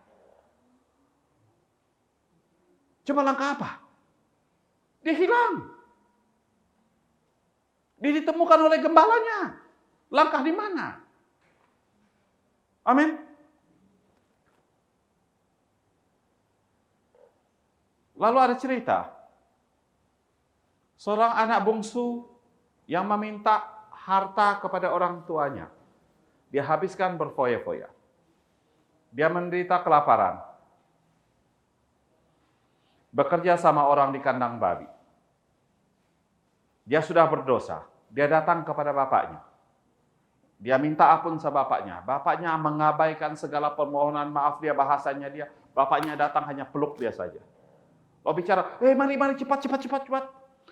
Coba langkah apa? Dia hilang. Dia ditemukan oleh gembalanya. Langkah di mana? Amin. Lalu ada cerita. Seorang anak bungsu yang meminta harta kepada orang tuanya. Dia habiskan berfoya-foya. Dia menderita kelaparan. Bekerja sama orang di kandang babi. Dia sudah berdosa. Dia datang kepada bapaknya. Dia minta ampun sama bapaknya. Bapaknya mengabaikan segala permohonan maaf dia, bahasanya dia. Bapaknya datang hanya peluk dia saja. Lalu bicara, mari cepat.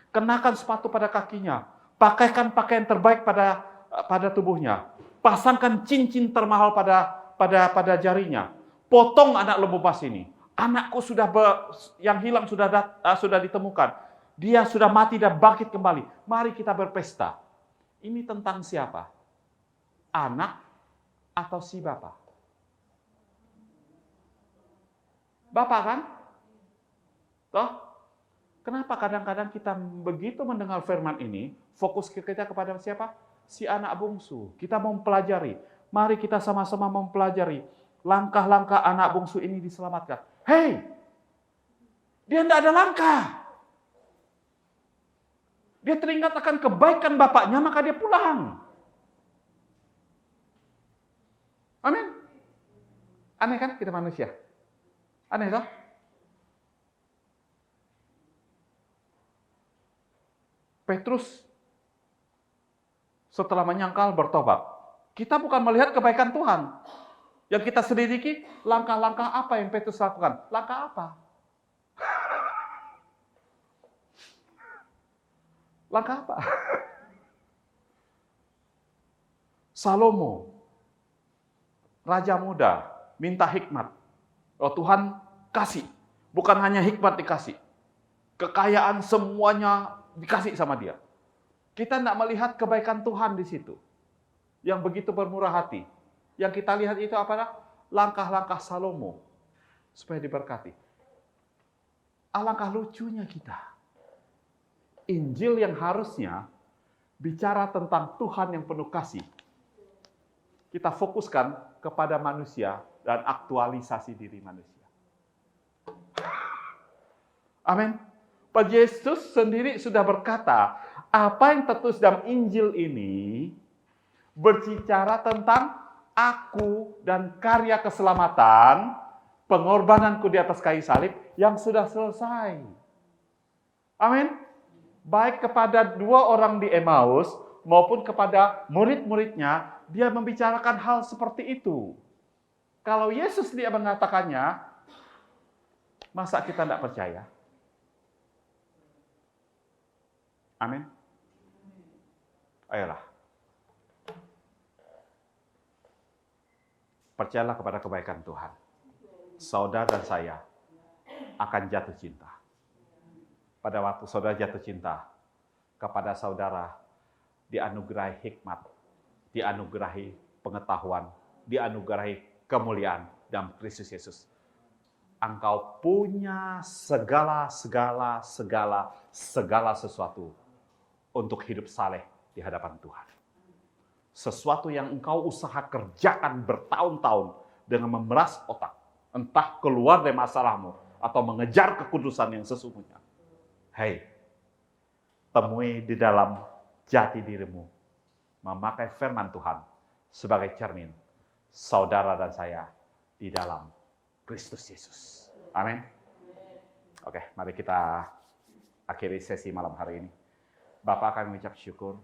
Kenakan sepatu pada kakinya. Pakaikan pakaian terbaik pada tubuhnya. Pasangkan cincin termahal pada jarinya. Potong anak lembu emas ini. Anakku yang hilang sudah ditemukan. Dia sudah mati dan bangkit kembali. Mari kita berpesta. Ini tentang siapa? Anak atau si bapak? Bapak kan? Toh? Kenapa kadang-kadang kita begitu mendengar firman ini, fokus kita kepada siapa? Si anak bungsu. Kita mau mempelajari. Mari kita sama-sama mempelajari. Langkah-langkah anak bungsu ini diselamatkan. Hei! Dia tidak ada langkah. Dia teringat akan kebaikan bapaknya, maka dia pulang. Amin. Aneh kan kita manusia? Aneh toh? Petrus setelah menyangkal bertobat. Kita bukan melihat kebaikan Tuhan. Yang kita selidiki, langkah-langkah apa yang Petrus lakukan? Langkah apa? Langkah apa? Salomo, raja muda, minta hikmat. Oh Tuhan kasih. Bukan hanya hikmat dikasih. Kekayaan semuanya dikasih sama dia. Kita tidak melihat kebaikan Tuhan di situ. Yang begitu bermurah hati. Yang kita lihat itu apa? Langkah-langkah Salomo. Supaya diberkati. Alangkah lucunya kita. Injil yang harusnya bicara tentang Tuhan yang penuh kasih. Kita fokuskan kepada manusia dan aktualisasi diri manusia. Amin. Pak Yesus sendiri sudah berkata, apa yang tertulis dalam Injil ini berbicara tentang aku dan karya keselamatan, pengorbananku di atas kayu salib yang sudah selesai. Amin. Baik kepada dua orang di Emmaus maupun kepada murid-muridnya, dia membicarakan hal seperti itu. Kalau Yesus dia mengatakannya, masa kita tidak percaya? Amin. Ayolah. Percayalah kepada kebaikan Tuhan. Saudara dan saya akan jatuh cinta. Pada waktu saudara jatuh cinta, kepada saudara dianugerahi hikmat, dianugerahi pengetahuan, dianugerahi kemuliaan dalam Kristus Yesus. Engkau punya segala sesuatu untuk hidup saleh di hadapan Tuhan. Sesuatu yang engkau usaha kerjakan bertahun-tahun dengan memeras otak, entah keluar dari masalahmu atau mengejar kekudusan yang sesungguhnya. Hei, temui di dalam jati dirimu, memakai firman Tuhan sebagai cermin saudara dan saya di dalam Kristus Yesus. Amin. Oke, mari kita akhiri sesi malam hari ini. Bapak akan mengucap syukur.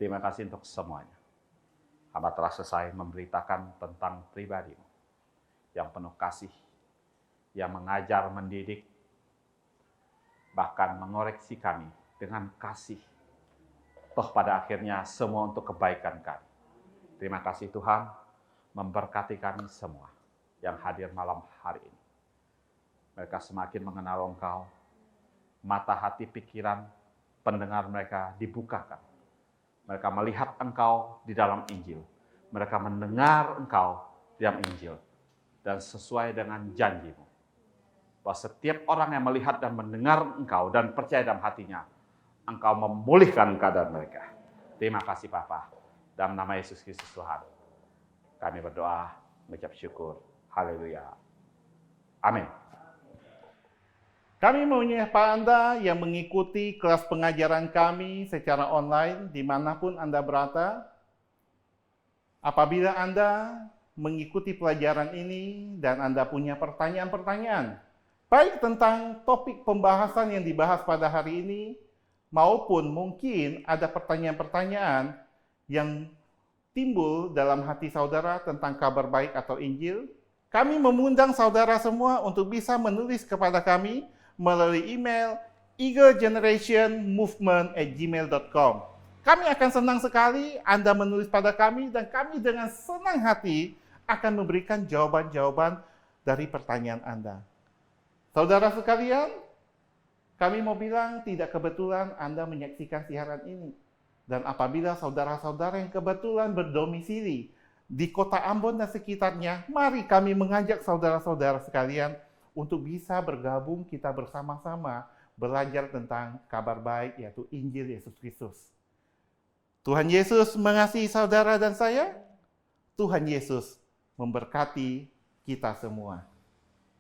Terima kasih untuk semuanya. Hamba telah selesai memberitakan tentang pribadimu yang penuh kasih, yang mengajar, mendidik, bahkan mengoreksi kami dengan kasih. Toh pada akhirnya semua untuk kebaikan kami. Terima kasih Tuhan, memberkati kami semua yang hadir malam hari ini. Mereka semakin mengenal Engkau, mata hati pikiran pendengar mereka dibukakan. Mereka melihat Engkau di dalam Injil. Mereka mendengar Engkau di dalam Injil. Dan sesuai dengan janji-Mu, bahwa setiap orang yang melihat dan mendengar Engkau dan percaya dalam hatinya, Engkau memulihkan keadaan mereka. Terima kasih Bapa. Dalam nama Yesus Kristus Tuhan, kami berdoa, mengucap syukur. Haleluya. Amin. Kami menyapa Anda yang mengikuti kelas pengajaran kami secara online dimanapun Anda berada. Apabila Anda mengikuti pelajaran ini dan Anda punya pertanyaan-pertanyaan, baik tentang topik pembahasan yang dibahas pada hari ini, maupun mungkin ada pertanyaan-pertanyaan yang timbul dalam hati saudara tentang kabar baik atau Injil, kami mengundang saudara semua untuk bisa menulis kepada kami melalui email eaglegenerationmovement@gmail.com. Kami akan senang sekali Anda menulis pada kami dan kami dengan senang hati akan memberikan jawaban-jawaban dari pertanyaan Anda. Saudara sekalian, kami mau bilang tidak kebetulan Anda menyaksikan siaran ini. Dan apabila saudara-saudara yang kebetulan berdomisili di kota Ambon dan sekitarnya, mari kami mengajak saudara-saudara sekalian untuk bisa bergabung kita bersama-sama belajar tentang kabar baik yaitu Injil Yesus Kristus. Tuhan Yesus mengasihi saudara dan saya. Tuhan Yesus memberkati kita semua.